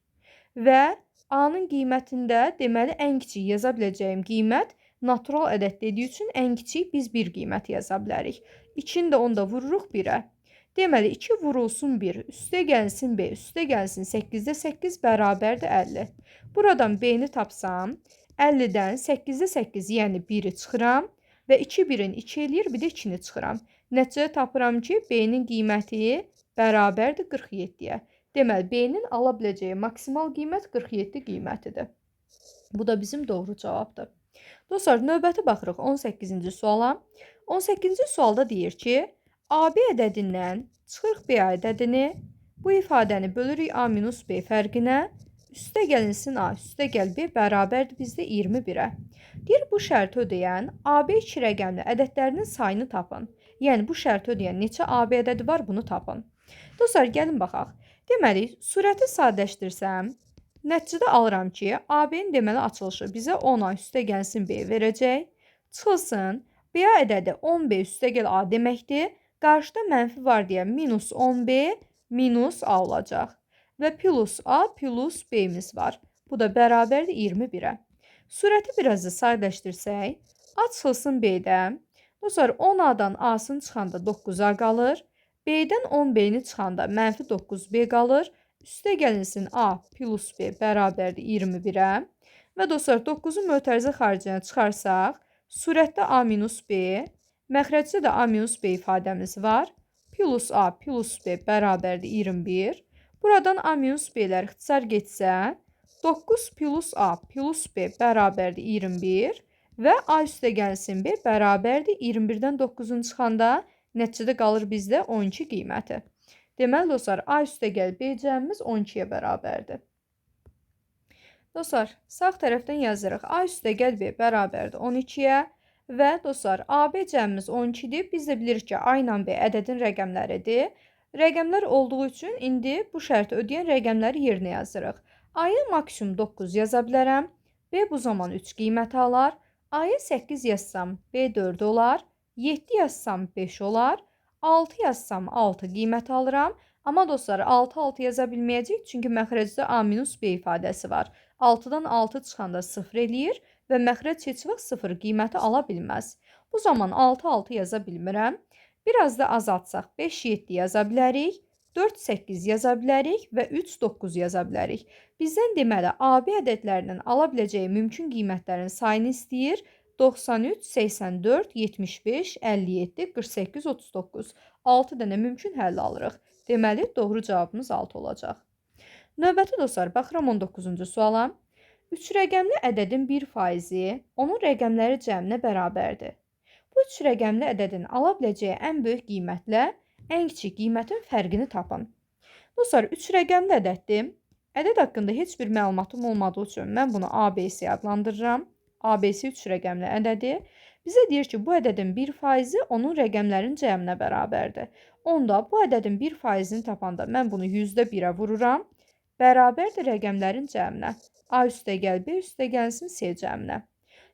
Və A-nın qiymətində deməli ən kiçik yaza biləcəyim qiymət natural ədəd dediyi üçün ən kiçik biz 1 qiymət yaza bilərik. 2-ni də onda vururuq 1-ə. Deməli 2 vurulsun 1, üstə gəlsin B, üstə gəlsin 8-də 8 bərabərdir 50. Buradan B-ni tapsam, 50-dən 8-də 8, yəni 1-i çıxıram və 2 1-in 2 eləyir, bir də 2-ni çıxıram. Nəticədə tapıram ki, B-nin qiyməti bərabərdir 47-yə. Deməli, B-nin ala biləcəyi maksimal qiymət 47 qiymətidir. Bu da bizim doğru cavabdır. Dostlar, növbəti baxırıq 18-ci suala. 18-ci sualda deyir ki, AB ədədindən çıxırıq B ədədini, bu ifadəni bölürük A minus B fərqinə, üstə gəlinsin A, üstə gəl B bərabərdir bizdə 21-ə. Deyir, bu şərti ödəyən AB 2 rəqəmli ədədlərinin sayını tapın. Yəni, bu şərti ödəyən neçə AB ədədi var, bunu tapın. Dostlar, gəlin baxaq. Deməli, surəti sadələşdirsəm, nəticədə alıram ki, AB-nin deməli açılışı bizə 10A üstə gəlsin B verəcək. Çıxılsın, B ədədi 10B üstə gəl A deməkdir. Qarşıda mənfi var deyə minus 10B minus A olacaq. Və plus A plus B-miz var. Bu da bərabərdir 21-ə. Surəti biraz da sadələşdirsək, A çıxılsın B-də. Dostlar, 10A-dan A-sını çıxanda 9A qalır. B-dən 10B-ni çıxanda mənfi 9B qalır. Üstə gəlinsin A plus B bərabərdir 21-ə. Və dostlar, 9-u mötərizə xaricine çıxarsaq, surətdə A minus B, məxrəcdə də A minus B ifadəmiz var. Plus A plus B bərabərdir 21. Buradan A minus B-lər ixtisar getsə, 9 plus A plus B bərabərdir 21 və A üstə gəlsin B bərabərdir 21-dən 9-un çıxanda nəticədə qalır bizdə 12 qiyməti. Deməli, dostlar, A üstə gəl B cəmimiz 12-yə bərabərdir. Dostlar, sağ tərəfdən yazırıq. A üstə gəl B bərabərdir 12-yə və dostlar, AB cəmimiz 12-dir. Biz də bilirik ki, A ilə B ədədin rəqəmləridir. Rəqəmlər olduğu üçün indi bu şərti ödəyən rəqəmləri yerinə yazırıq. A-ya maksimum 9 yaza bilərəm. B bu zaman 3 qiyməti alar. A-ya 8 yazsam B 4 olar. 7 yazsam 5 olar. 6 yazsam 6 qiyməti alıram. Amma dostlar, 6 yaza bilməyəcək, çünki məxrəcdə A minus B ifadəsi var. 6-dan 6 çıxanda 0 eləyir və məxrəc heç vaxt 0 qiyməti ala bilməz. Bu zaman 6 yaza bilmirəm. Biraz da azaltsaq 5-7 yaza bilərik, 4-8 yaza bilərik və 3-9 yaza bilərik. Bizdən deməli, AB ədədlərinin ala biləcəyi mümkün qiymətlərin sayını istəyir. 93, 84, 75, 57, 48, 39. 6 dənə mümkün həll alırıq. Deməli, doğru cavabımız 6 olacaq. Növbəti dostlar, baxıram 19-cu suala. 3 rəqəmli ədədin 1%-i onun rəqəmləri cəminə bərabərdir. Bu 3 rəqəmli ədədin ala biləcəyi ən böyük qiymətlə ən kiçik qiymətin fərqini tapın. Dostlar, 3 rəqəmli ədəddir. Ədəd haqqında heç bir məlumatım olmadığı üçün mən bunu ABC adlandırıram. ABC 3 rəqəmli ədədir. Bizə deyir ki, bu ədədin 1%-i onun rəqəmlərin cəminə bərabərdir. Onda bu ədədin 1%-ni tapanda mən bunu %1-ə vururam. Bərabərdir rəqəmlərin cəminə. A üstə gəl B üstə gəlsin C cəminə.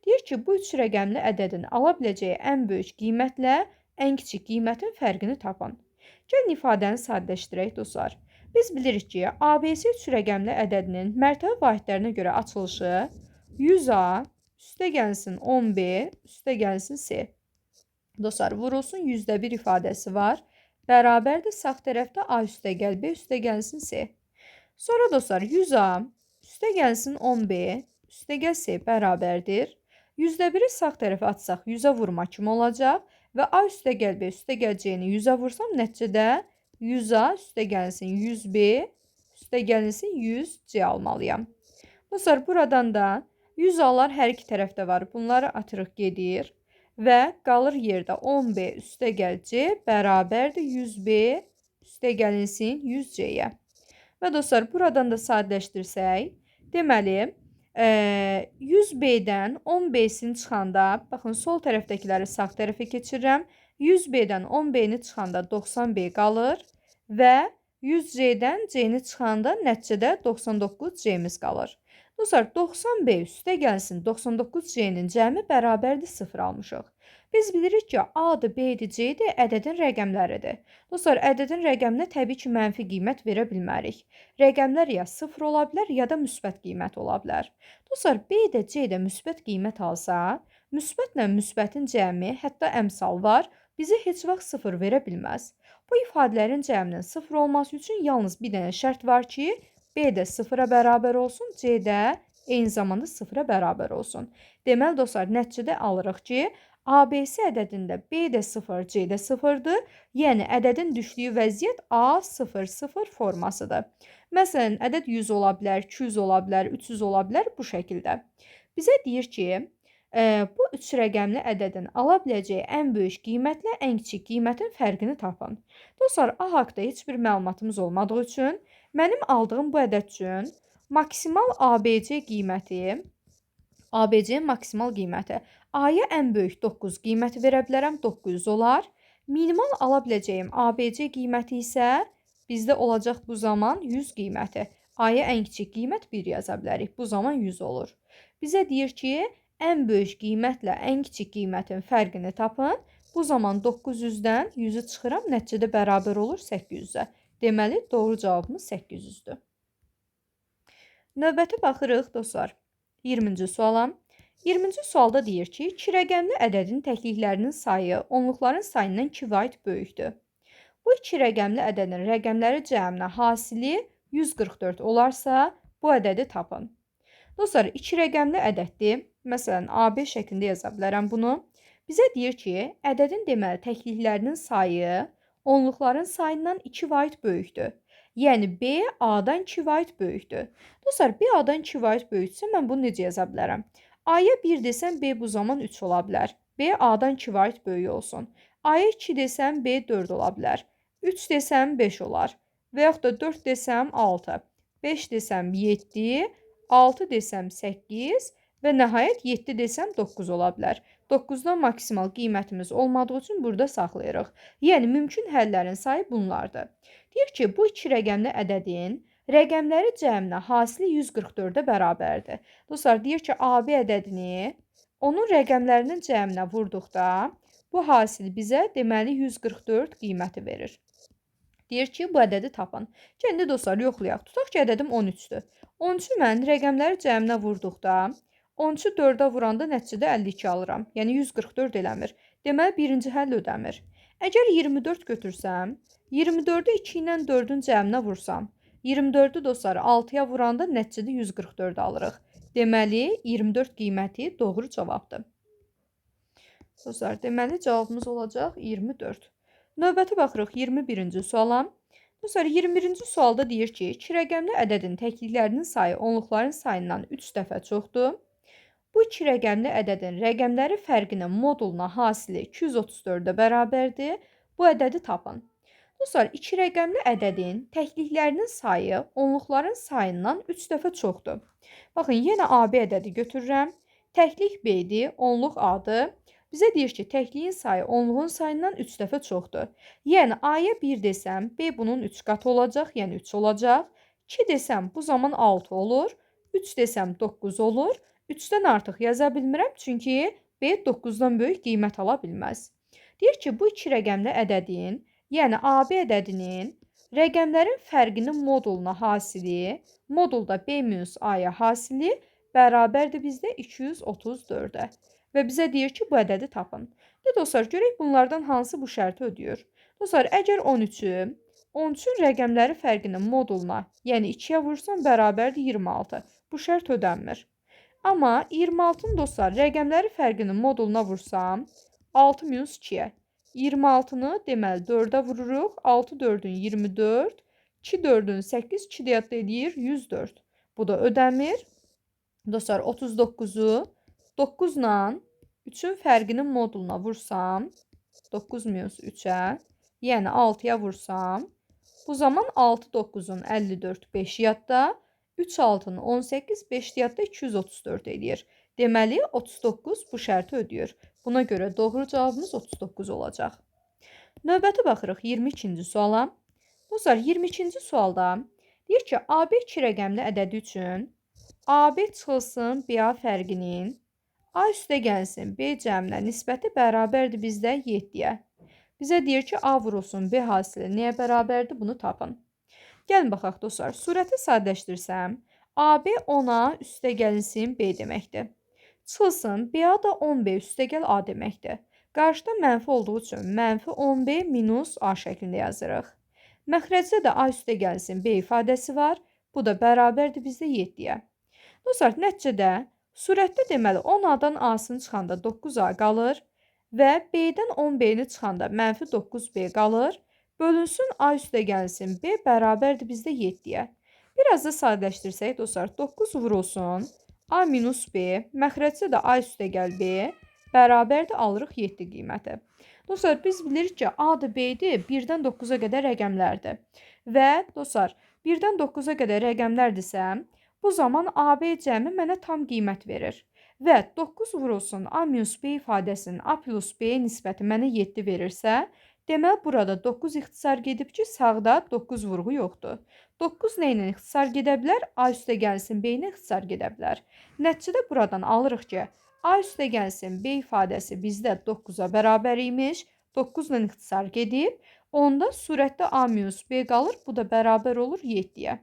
Deyir ki, bu 3 rəqəmli ədədin ala biləcəyi ən böyük qiymətlə ən kiçik qiymətin fərqini tapın. Gəlin ifadəni sadələşdirək dostlar. Biz bilirik ki, ABC 3 rəqəmli ədədinin mərtəbə vahidlərinə görə açılışı 100A üstə gəlsin 10B üstə gəlsin C. Dostlar, vurulsun %1 ifadəsi var. Bərabərdir sağ tərəfdə A üstə gəl B üstə gəlsin C. Sonra dostlar, 100A üstə gəlsin 10B üstə gəl C bərabərdir. %1-i sağ tərəfə atsaq 100-ə vurma kimi olacaq və A üstə gəl B üstə gəl C-ni 100-ə vursam nəticədə 100A üstə gəlsin 100B üstə gəlsin 100C almalıyam. Dostlar, buradan da 100A'lar hər iki tərəfdə var. Bunları atırıq gedir və qalır yerdə 10B üstə gəl C bərabərdir 100B üstə gəlinsin 100C'yə. Və dostlar, buradan da sadələşdirsək, deməli, 100B-dən 10B-sini çıxanda, baxın, sol tərəfdəkiləri sağ tərəfə keçirirəm. 100B-dən 10B-ni çıxanda 90B qalır və 100C-dən C-ni çıxanda nəticədə 99C-miz qalır. Dostlar, 90B üstə gəlsin 99C-nin cəmi bərabərdir 0 almışıq. Biz bilirik ki, A-dır, B-dir, C-dir, ədədin rəqəmləridir. Dostlar, ədədin rəqəminə təbii ki, mənfi qiymət verə bilmərik. Rəqəmlər ya 0 ola bilər, ya da müsbət qiymət ola bilər. Dostlar, B də C də müsbət qiymət alsa, müsbətlə müsbətin cəmi, hətta əmsal var, bizə heç vaxt 0 verə bilməz. Bu ifadələrin cəminin 0 olması üçün yalnız bir dənə şərt var ki, B də 0-a bərabər olsun, C də eyni zamanda 0-a bərabər olsun. Deməli, dostlar, nəticədə alırıq ki, ABC ədədində B də 0, C də 0-dır. Yəni, ədədin düşdüyü vəziyyət A, 0, 0 formasıdır. Məsələn, ədəd 100 ola bilər, 200 ola bilər, 300 ola bilər bu şəkildə. Bizə deyir ki, bu 3 rəqəmli ədədin ala biləcəyi ən böyük qiymətlə ən kiçik qiymətin fərqini tapın. Dostlar, A haqda heç bir məlumatımız olmadığı üçün, mənim aldığım bu ədəd üçün maksimal ABC qiyməti, ABC-nin maksimal qiyməti, A-ya ən böyük 9 qiyməti verə bilərəm, 900 olar. Minimal ala biləcəyim ABC qiyməti isə bizdə olacaq bu zaman 100 qiyməti. A-ya ən kiçik qiymət 1 yaza bilərik, bu zaman 100 olur. Bizə deyir ki, ən böyük qiymətlə ən kiçik qiymətin fərqini tapın. Bu zaman 900-dən 100-ü çıxıram, nəticədə bərabər olur 800-ə. Deməli, doğru cavabımız 800-dür. Növbəti baxırıq, dostlar. 20-ci suala. 20-ci sualda deyir ki, 2 rəqəmli ədədin təkliklərinin sayı onluqların sayından 2 böyükdür. Bu 2 rəqəmli ədədin rəqəmləri cəminə hasili 144 olarsa, bu ədədi tapın. Dostlar, 2 rəqəmli ədəddir. Məsələn, AB şəklində yaza bilərəm bunu. Bizə deyir ki, ədədin deməli təkliklərinin sayı onluqların sayından 2 böyükdür. Yəni, B A-dan 2 böyükdür. Dostlar, B A-dan 2 böyükdürsə, mən bunu necə yaza bilərəm? A-ya 1 desəm, B bu zaman 3 ola bilər. B A-dan 2 böyük olsun. A-ya 2 desəm, B 4 ola bilər. 3 desəm, 5 olar. Və yaxud da 4 desəm, 6. 5 desəm, 7. 6 desəm, 8. Və nəhayət 7 desəm, 9 ola bilər. 9-dan maksimal qiymətimiz olmadığı üçün burada saxlayırıq. Yəni, mümkün həllərin sayı bunlardır. Deyir ki, bu 2 rəqəmli ədədin rəqəmləri cəminə hasili 144-ə bərabərdir. Dostlar, deyir ki, AB ədədini onun rəqəmlərinin cəminə vurduqda bu hasili bizə deməli 144 qiyməti verir. Deyir ki, bu ədədi tapın. Gəlin, dostlar, yoxlayaq. Tutaq ki, ədədim 13-dür. 13-ü mən rəqəmləri cəminə vurduqda 13-ü 4-ə vuranda nəticədə 52 alıram. Yəni 144 eləmir. Deməli, birinci həll ödəmir. Əgər 24 götürsəm, 24-ü 2 ilə 4-ün cəminə vursam, 24-ü dostlar 6-ya vuranda nəticədə 144 alırıq. Deməli, 24 qiyməti doğru cavabdır. Dostlar, deməli, cavabımız olacaq 24. Növbəti baxırıq 21-ci suala. Dostlar, 21-ci sualda deyir ki, 2 rəqəmli ədədin təkliklərinin sayı onluqların sayından 3 dəfə çoxdur. Bu 2 rəqəmli ədədin rəqəmləri fərqinin moduluna hasili 234-ə bərabərdir. Bu ədədi tapın. Dostlar, 2 rəqəmli ədədin təkliklərinin sayı onluqların sayından 3 dəfə çoxdur. Baxın, yenə AB ədədi götürürəm. Təklik B-dir, onluq A-dır. Bizə deyir ki, təkliyin sayı onluğun sayından 3 dəfə çoxdur. Yəni, A-ya 1 desəm, B bunun 3 qatı olacaq, yəni 3 olacaq. 2 desəm, bu zaman 6 olur. 3 desəm, 9 olur. 3-dən artıq yaza bilmirəm, çünki B 9-dan böyük qiymət ala bilməz. Deyir ki, bu 2 rəqəmli ədədin, yəni AB ədədinin rəqəmlərin fərqinin moduluna hasili, modulda B-A-ya hasili bərabərdir bizdə 234-ə. Və bizə deyir ki, bu ədədi tapın. Dostlar, görək bunlardan hansı bu şərti ödəyir. Dostlar, əgər 13-ün rəqəmləri fərqinin moduluna, yəni 2-yə vursam bərabərdir 26. Bu şərt ödənmir. Amma 26-nın dostlar, rəqəmləri fərqinin moduluna vursam, 6 minus 2-yə. 26-nı deməli 4-ə vururuq. 6 4-ün 24, 2 4-ün 8, 2 də yadda edir 104. Bu da ödəmir. Dostlar, 39-u 9 ilə 3-ün fərqinin moduluna vursam, 9 minus 3-ə, yəni 6-ya vursam, bu zaman 6 9-un 54, 5 yadda, 3 altını 18, 5 diyatda 234 edir. Deməli, 39 bu şərti ödəyir. Buna görə doğru cavabımız 39 olacaq. Növbəti baxırıq 22-ci suala. Dostlar, 22-ci sualda deyir ki, AB 2 rəqəmli ədədi üçün AB çıxılsın BA fərqinin A üstə gəlsin B cəminə nisbəti bərabərdir bizdə 7-yə. Bizə deyir ki, A vurulsun B hasili nəyə bərabərdir? Bunu tapın. Gəlin baxaq dostlar. Surəti sadələşdirsəm, AB 10A üstə gəlsin B deməkdir. Çıxılsın BA da 10B üstə gəl A deməkdir. Qarşıda mənfi olduğu üçün mənfi 10B minus A şəklində yazırıq. Məxrəcdə də A üstə gəlsin B ifadəsi var. Bu da bərabərdir bizdə 7-yə. Dostlar, nəticədə surətdə deməli 10A-dan A-sını çıxanda 9A qalır və B-dən 10B-ni çıxanda mənfi 9B qalır. Bölünsün A üstə gəlsin B bərabərdir bizdə 7-yə. Biraz da sadələşdirsək dostlar, 9 vurulsun A minus B, məxrəcdə də A üstə gəl B bərabərdir alırıq 7 qiyməti. Dostlar, biz bilirik ki, A-dır, B-dir, 1-dən 9-a qədər rəqəmlərdir. Və dostlar, 1-dən 9-a qədər rəqəmlərdirsə, bu zaman AB cəmi mənə tam qiymət verir. Və 9 vurulsun A minus B ifadəsinin A plus B nisbəti mənə 7 verirsə, deməli, burada 9 ixtisar gedib ki, sağda 9 vurğu yoxdur. 9 nə ilə ixtisar gedə bilər? A üstə gəlsin B ilə ixtisar gedə bilər. Nəticədə buradan alırıq ki, A üstə gəlsin B ifadəsi bizdə 9-a bərabər imiş. 9 ilə ixtisar gedib. Onda surətdə A minus B qalır. Bu da bərabər olur 7-yə.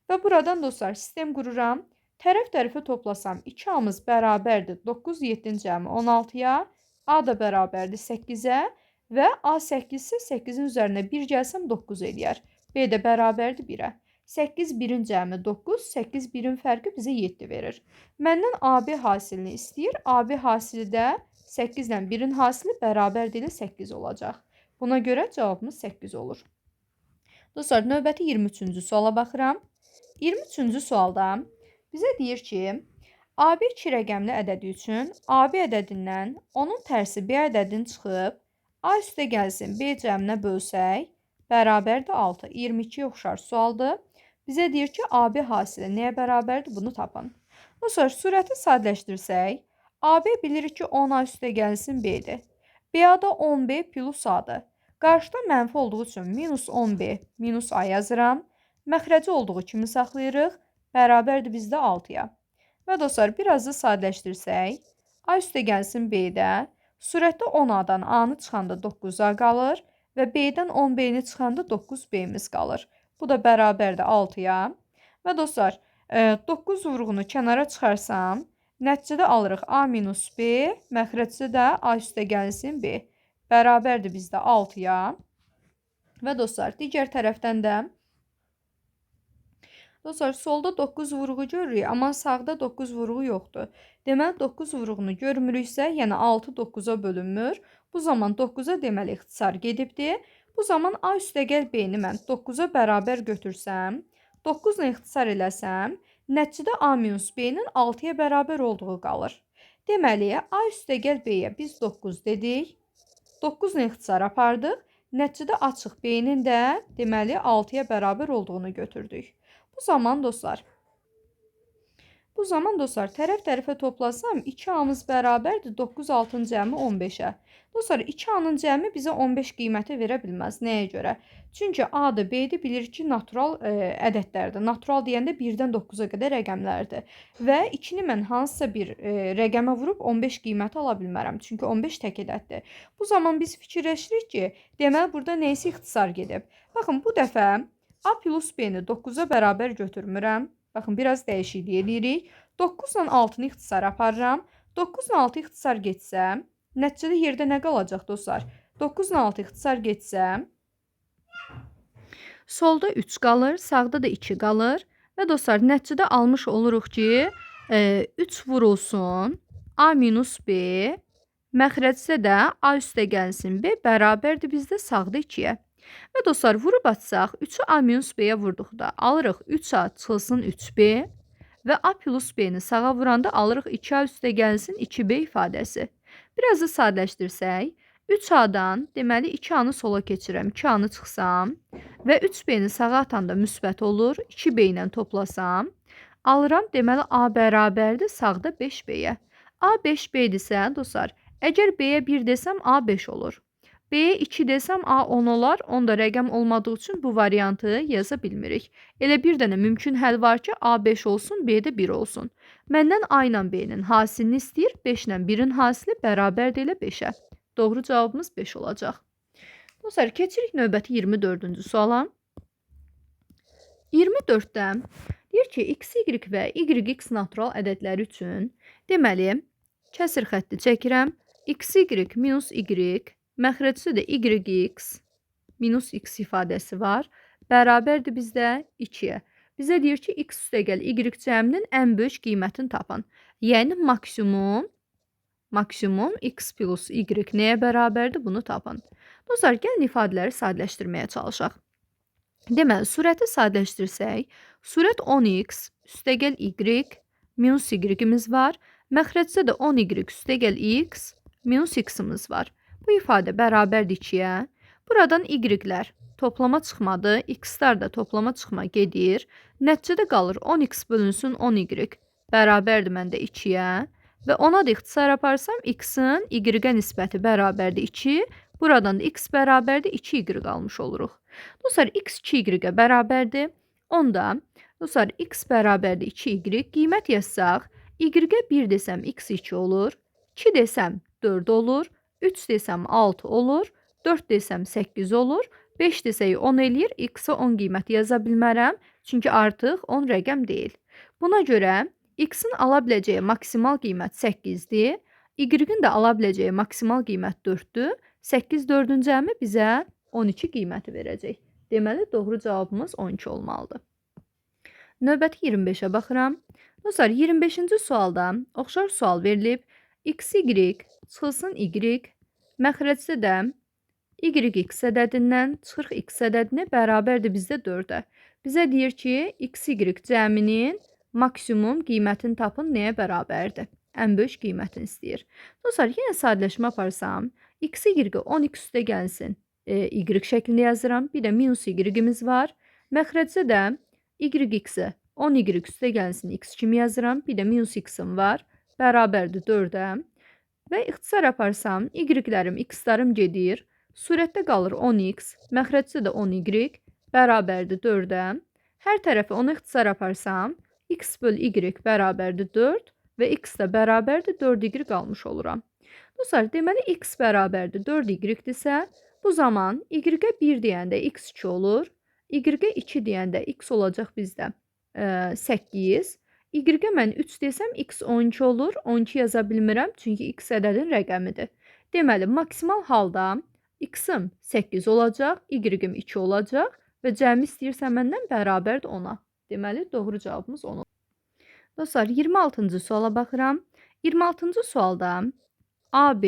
Və buradan dostlar sistem qururam. Tərəf-tərəfə toplasam 2A-mız bərabərdir 9, 7-nin cəmi 16-ya. A da bərabərdir 8-ə. Və A 8 isə 8-in üzərinə 1 gəlsəm 9 eləyər. B də bərabərdir 1-ə. 8 1-in cəmi 9, 8 1-in fərqi bizə 7 verir. Məndən AB hasilini istəyir. AB hasili də 8 ilə 1-in hasili bərabərdir ilə 8 olacaq. Buna görə cavabımız 8 olur. Dostlar, növbəti 23-cü suala baxıram. 23-cü sualda bizə deyir ki, AB 2 rəqəmli ədədi üçün AB ədədindən onun tərsi B ədədini çıxıb A üstə gəlsin B cəminə bölsək, bərabərdir 6. 22-yə oxşar sualdır. Bizə deyir ki, AB hasili nəyə bərabərdir? Bunu tapın. Dostlar, surəti sadələşdirsək, AB bilirik ki, 10A üstə gəlsin B-dir. BA da 10B plus A-dır. Qarşıda mənfi olduğu üçün minus 10B minus A yazıram. Məxrəci olduğu kimi saxlayırıq. Bərabərdir bizdə 6-ya. Və dostlar, biraz da sadələşdirsək, A üstə gəlsin B-də. Surətdə 10A-dan A-nı çıxanda 9A qalır və B-dən 10B-ni çıxanda 9B-miz qalır. Bu da bərabərdir 6-ya. Və dostlar, 9 vurğunu kənara çıxarsam, nəticədə alırıq A minus B, məxrəcdə də A üstə gəlsin B. Bərabərdir bizdə 6-ya. Və dostlar, digər tərəfdən də dostlar, solda 9 vurğu görürük, amma sağda 9 vurğu yoxdur. Deməli, 9 vurğunu görmürüksə, yəni 6 9-a bölünmür. Bu zaman 9-a deməli ixtisar gedibdir. Bu zaman A üstə gəl B-ni mən 9-a bərabər götürsəm, 9 ilə ixtisar eləsəm, nəticədə A minus B-nin 6-ya bərabər olduğu qalır. Deməli, A üstə gəl B-yə biz 9 dedik. 9 ilə ixtisar apardıq. Nəticədə açıq B-nin də deməli 6-ya bərabər olduğunu götürdük. Bu zaman dostlar, tərəf-tərəfə toplasam 2A-mız bərabərdir 9 6-ın cəmi 15-ə. Dostlar, 2A-nın cəmi bizə 15 qiyməti verə bilməz. Nəyə görə? Çünki A-dır, B-dir, bilir ki, natural ədədlərdir. Natural deyəndə 1-dən 9-a qədər rəqəmlərdir. Və 2-ni mən hansısa bir rəqəmə vurub 15 qiyməti ala bilmərəm. Çünki 15 tək ədəddir. Bu zaman biz fikirləşirik ki, deməli, burada neysə ixtisar gedib. Baxın, bu dəfə A plus B-ni 9-a bərabər götürmürəm. Baxın, biraz dəyişiklik edirik. 9 ilə 6-nı ixtisar aparıram. 9 ilə 6 ixtisar getsə, nəticədə yerdə nə qalacaq dostlar? 9 ilə 6 ixtisar getsə, solda 3 qalır, sağda da 2 qalır. Və dostlar, nəticədə almış oluruq ki, 3 vurulsun A minus B, məxrəcdə də A üstə gəlsin B bərabərdir bizdə sağda 2-yə. Və dostlar, vurub atsaq, 3-ü A minus B-yə vurduqda alırıq 3A çıxılsın 3B və A plus B-ni sağa vuranda alırıq 2A üstə gəlsin 2B ifadəsi. Biraz da sadələşdirsək, 3A-dan deməli 2A-nı sola keçirəm, 2A-nı çıxsam və 3B-ni sağa atanda müsbət olur, 2B ilə toplasam, Alıram, deməli A bərabərdir sağda 5B-yə. A 5B-dirsə, dostlar, əgər B-yə 1 desəm A 5 olur. B-yə 2 desəm A 10 olar. 10 da rəqəm olmadığı üçün bu variantı yaza bilmirik. Elə bir dənə mümkün həll var ki, A 5 olsun, B də 1 olsun. Məndən A ilə B-nin hasilini istəyir. 5 ilə 1-in hasili bərabərdir elə 5-ə. Doğru cavabımız 5 olacaq. Dostlar, keçirik növbəti 24-cü suala. 24-dən deyir ki, x, y və yx natural ədədləri üçün deməli, kəsir xətti çəkirəm. X, y minus y, məxrəcdə də yx minus x ifadəsi var. Bərabərdir bizdə 2-yə. Bizə deyir ki, x üstəgəl y cəminin ən böyük qiymətini tapın. Yəni, maksimum x plus y nəyə bərabərdir? Bunu tapın. Dostlar, gəlin ifadələri sadələşdirməyə çalışaq. Deməli, surəti sadələşdirsək, surət 10x üstəgəl y minus y-imiz var. Məxrəcdə də 10y üstəgəl x minus x-imiz var. Bu ifadə bərabərdir 2-yə. Buradan y-lər toplama çıxmadı, x-lar da toplama çıxma gedir. Nəticədə qalır 10x bölünsün 10y bərabərdir məndə 2-yə. Və ona da ixtisar aparsam, x-in y-ə nisbəti bərabərdir 2. Buradan da x bərabərdir 2y qalmış oluruq. Dostlar, x 2y-ə bərabərdir. Onda, dostlar, x bərabərdir 2y, qiymət yazsaq, y-ə 1 desəm x 2 olur, 2 desəm 4 olur, 3 desəm 6 olur, 4 desəm 8 olur, 5 desək 10 eləyir, x-ə 10 qiymət yaza bilmərəm, çünki artıq 10 rəqəm deyil. Buna görə x-in ala biləcəyi maksimal qiymət 8-dir, y-in də ala biləcəyi maksimal qiymət 4-dür, 8 4-ün cəmi bizə 12 qiyməti verəcək. Deməli, doğru cavabımız 12 olmalıdır. Növbəti 25-ə baxıram. Dostlar, 25-ci sualda oxşar sual verilib. X, y çıxılsın y, məxrəcdə də yx ədədindən çıxırıq x ədədini bərabərdir bizdə 4-ə. Bizə deyir ki, x, y cəminin maksimum qiymətini tapın nəyə bərabərdir? Ən böyük qiymətini istəyir. Dostlar, yenə sadələşmə aparsam, x, y 10x üstə gəlsin. Y şəklində yazıram. Bir də minus y-imiz var. Məxrəcdə də yx-i 10y üstə gəlsin x kimi yazıram. Bir də minus x-im var. Bərabərdir 4-ə. Və ixtisar aparsam, y-lərim, x-larım gedir. Surətdə qalır 10x, məxrəcdə də 10y, bərabərdir 4-ə. Hər tərəfi 10 ixtisar aparsam, x böl y bərabərdir 4 və x də bərabərdir 4y qalmış oluram. Dostlar, deməli x bərabərdir 4y-dirsə, bu zaman y-ə 1 deyəndə x 2 olur, y-ə 2 deyəndə x olacaq bizdə 8, y-ə mən 3 desəm x 12 olur, 12 yaza bilmirəm, çünki x ədədin rəqəmidir. Deməli, maksimal halda x-im 8 olacaq, y-im 2 olacaq və cəmi istəyirsə məndən bərabərdir 10-a. Deməli, doğru cavabımız 10 olur. Dostlar, 26-cı suala baxıram. 26-cı sualda AB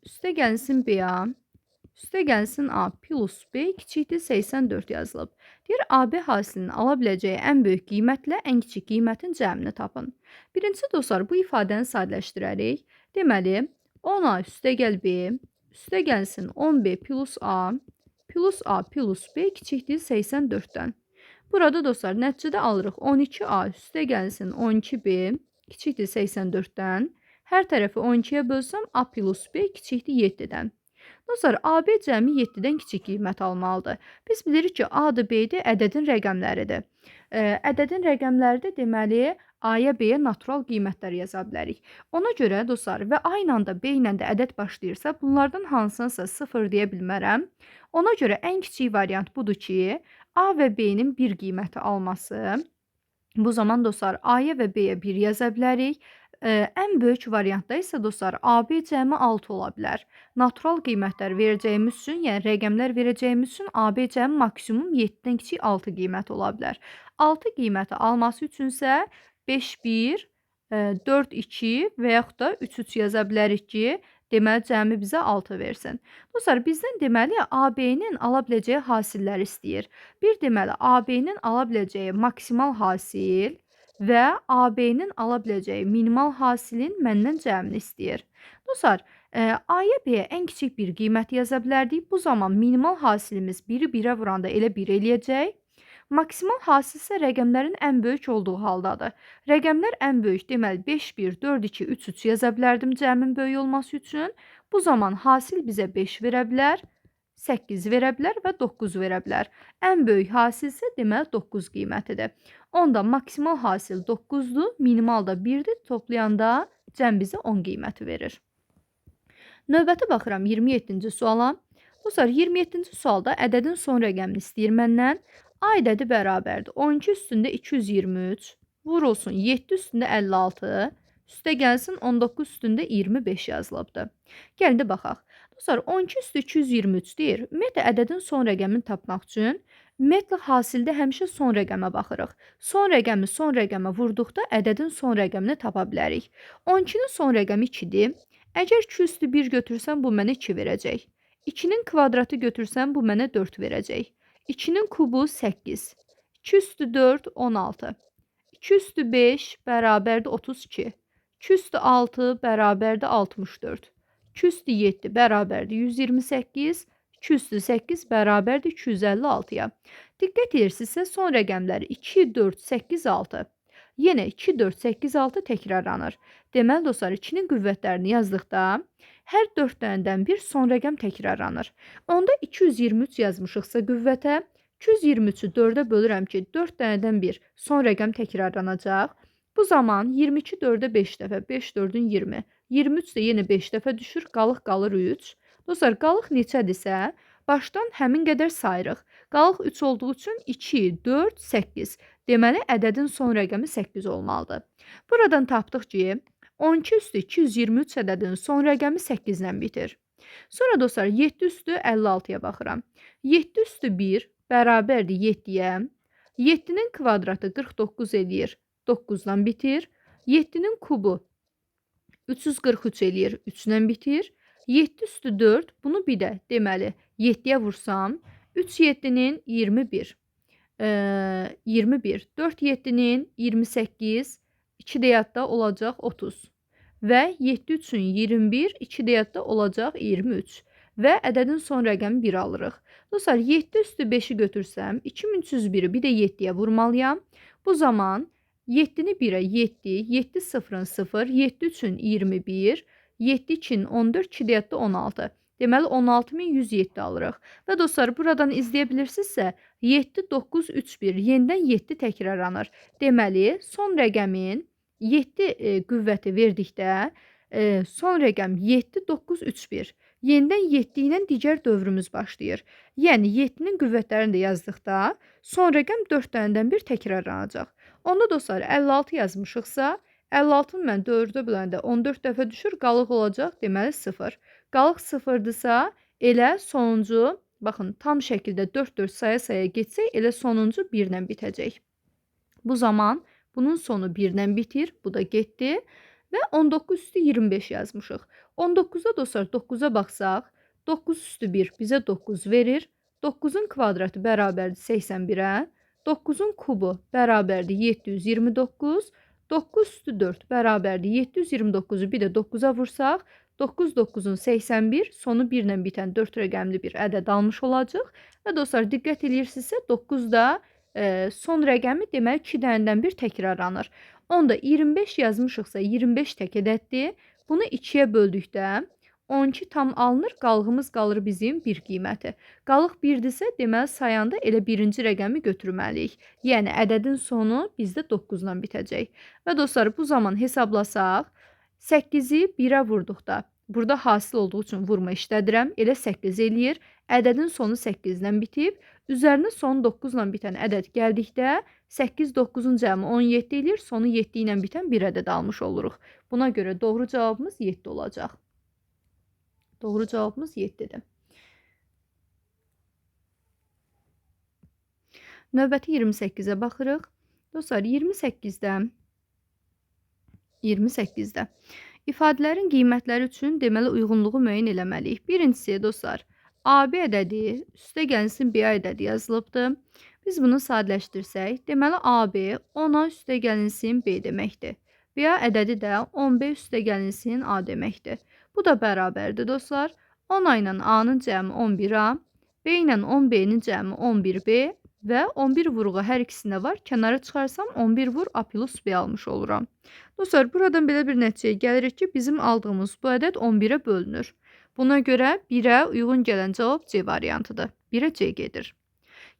üstə gəlsin BA, üstə gəlsin A plus B kiçikdir 84 yazılıb. Deyir, AB hasilinin ala biləcəyi ən böyük qiymətlə ən kiçik qiymətin cəmini tapın. Birincisi, dostlar, bu ifadəni sadələşdirərik. Deməli, 10A üstə gəl B, üstə gəlsin 10B plus A plus B kiçikdir 84-dən. Burada dostlar, nəticədə alırıq 12A üstə gəlsin 12B kiçikdir 84-dən. Hər tərəfi 12-yə bölsəm A plus B kiçikdir 7-dən. Dostlar, AB cəmi 7-dən kiçik qiymət almalıdır. Biz bilirik ki, A-dır, B-dir, ədədin rəqəmləridir. Ədədin rəqəmləridir, deməli, A-ya, B-yə natural qiymətlər yaza bilərik. Ona görə, dostlar, və A ilə də, B ilə də ədəd başlayırsa, bunlardan hansınsa 0 deyə bilmərəm. Ona görə ən kiçik variant budur ki, A və B-nin 1 qiyməti alması. Bu zaman, dostlar, A-ya və B-yə 1 yaza bilərik. Ən böyük variantda isə, dostlar, AB cəmi 6 ola bilər. Natural qiymətlər verəcəyimiz üçün, yəni rəqəmlər verəcəyimiz üçün AB cəmi maksimum 7-dən kiçik 6 qiymət ola bilər. 6 qiyməti alması üçünsə 5-1, 4-2 və yaxud da 3-3 yaza bilərik ki, deməli cəmi bizə 6 versin. Dostlar, bizdən deməli AB-nin ala biləcəyi hasilləri istəyir. Bir deməli AB-nin ala biləcəyi maksimal hasil və AB-nin ala biləcəyi minimal hasilin məndən cəmini istəyir. Dostlar, A-ya B-yə ən kiçik bir qiymət yaza bilərdik. Bu zaman minimal hasilimiz 1-i 1-ə vuranda elə 1 eləyəcək. Maksimal hasil isə rəqəmlərin ən böyük olduğu haldadır. Rəqəmlər ən böyük, deməli 5, 1, 4, 2, 3, 3 yaza bilərdim cəmin böyük olması üçün. Bu zaman hasil bizə 5 verə bilər, 8 verə bilər və 9 verə bilər. Ən böyük hasil isə deməli 9 qiymətidir. Onda maksimal hasil 9-dur, minimal da 1-dir. Toplayanda cəm bizə 10 qiyməti verir. Növbəti baxıram 27-ci suala. Dostlar, 27-ci sualda ədədin son rəqəmini istəyir məndən. A ədədi bərabərdir 12 üstündə 223, vurulsun 7 üstündə 56, üstə gəlsin 19 üstündə 25 yazılıbdır. Gəlin də baxaq. Dostlar, 12 üstü 223 deyir. Ümumiyyətlə, ədədin son rəqəmini tapmaq üçün ümumiyyətlə hasildə həmişə son rəqəmə baxırıq. Son rəqəmə vurduqda ədədin son rəqəmini tapa bilərik. 12-nin son rəqəmi 2-dir. Əgər 2 üstü 1 götürsəm, bu mənə 2 verəcək. 2-nin kvadratı götürsəm, bu mənə 4 verəcək. 2-nin kubu 8. 2 üstü 4, 16. 2 üstü 5 bərabərdir 32. 2 üstü 6 bərabərdir 64. 2 üstü 7 bərabərdir 128. 2 üstü 8 bərabərdir 256-ya. Diqqət edirsinizsə, son rəqəmləri 2, 4, 8, 6. Yenə 2, 4, 8, 6 təkrarlanır. Deməli, dostlar, 2-nin qüvvətlərini yazdıqda hər 4 dənədən bir son rəqəm təkrarlanır. Onda 223 yazmışıqsa qüvvətə, 223-ü 4-ə bölürəm ki, 4 dənədən bir son rəqəm təkrarlanacaq. Bu zaman 22 4-ə 5 dəfə, 5 4-ün 20. 23 də yenə 5 dəfə düşür, qalır 3. Dostlar, qalıq neçədirsə, başdan həmin qədər sayırıq. Qalıq 3 olduğu üçün 2, 4, 8. Deməli, ədədin son rəqəmi 8 olmalıdır. Buradan tapdıq ki, 12 üstü 223 ədədinin son rəqəmi 8 ilə bitir. Sonra dostlar, 7 üstü 56-ya baxıram. 7 üstü 1 bərabərdir 7-yə. 7-nin kvadratı 49 eləyir, 9-dan bitir. 7-nin kubu 343 eləyir, 3-dən bitir. 7 üstü 4, bunu bir də deməli 7-yə vursam, 3 7-nin 21. 21, 4 7-nin 28, 2 də yadda olacaq 30 və 7 üçün 21, 2 də yadda olacaq 23 və ədədin son rəqəmi 1 alırıq. Dostlar, 7 üstü 5-i götürsəm, 2301-i bir də 7-yə vurmalıyam. Bu zaman 7-ni 1-ə 7, 7 0-ın 0, 7 üçün 21, 7 2-nin 14, 2 də yadda 16. Deməli, 16107 alırıq. Və dostlar, buradan izləyə bilirsinizsə, 7, 9, 3, 1, yenidən 7 təkrarlanır. Deməli, son rəqəmin 7 qüvvəti verdikdə, son rəqəm 7, 9, 3, 1. Yenidən 7 ilə digər dövrümüz başlayır. Yəni, 7-nin qüvvətlərini də yazdıqda, son rəqəm 4 dənədən bir təkrarlanacaq. Onda dostlar, 56 yazmışıqsa, 56-nı mən 4-ə böləndə 14 dəfə düşür, qalıq olacaq, deməli 0. Qalıq 0-dırsa, elə sonuncu, baxın, tam şəkildə 4-4 saya getsək, elə sonuncu 1 ilə bitəcək. Bu zaman bunun sonu 1 ilə bitir, bu da getdi və 19 üstü 25 yazmışıq. 19-da dostlar, 9-a baxsaq, 9 üstü 1 bizə 9 verir. 9-un kvadratı bərabərdir 81-ə. 9-un kubu bərabərdir 729. 9 üstü 4 bərabərdir 729-u bir də 9-a vursaq, 9 9-un 81, sonu 1 ilə bitən 4 rəqəmli bir ədəd almış olacaq. Və dostlar, diqqət edirsinizsə, 9-da son rəqəmi deməli 2 dənədən bir təkrarlanır. Onda 25 yazmışıqsa 25 tək ədəddir. Bunu 2-yə böldükdə 12 tam alınır, qalığımız qalır bizim 1 qiyməti. Qalıq 1-dirsə, deməli sayanda elə birinci rəqəmi götürməliyik. Yəni, ədədin sonu bizdə 9 ilə bitəcək. Və dostlar, bu zaman hesablasaq, 8-i 1-ə vurduqda, burada hasil olduğu üçün vurma işlədirəm, elə 8 eləyir. Ədədin sonu 8-dən bitib, üzərinə sonu 9-la bitən ədəd gəldikdə, 8, 9-un cəmi 17 eləyir, sonu 7 ilə bitən bir ədəd almış oluruq. Buna görə doğru cavabımız 7 olacaq. Doğru cavabımız 7-dir. Növbəti 28-ə baxırıq. Dostlar, 28-də ifadələrin qiymətləri üçün deməli uyğunluğu müəyyən eləməliyik. Birincisi, dostlar, AB ədədi üstə gəlinsin B ədədi yazılıbdır. Biz bunu sadələşdirsək, deməli AB 10-a üstə gəlinsin B deməkdir. B ədədi də 10B üstə gəlinsin A deməkdir. Bu da bərabərdir, dostlar. 10A ilə A-nın cəmi 11A, B ilə 10B-nin cəmi 11B və 11 vurğu hər ikisində var. Kənara çıxarsam 11 vur A plus B almış oluram. Dostlar, buradan belə bir nəticəyə gəlirik ki, bizim aldığımız bu ədəd 11-ə bölünür. Buna görə 1-ə uyğun gələn cavab C variantıdır. 1-ə C gedir.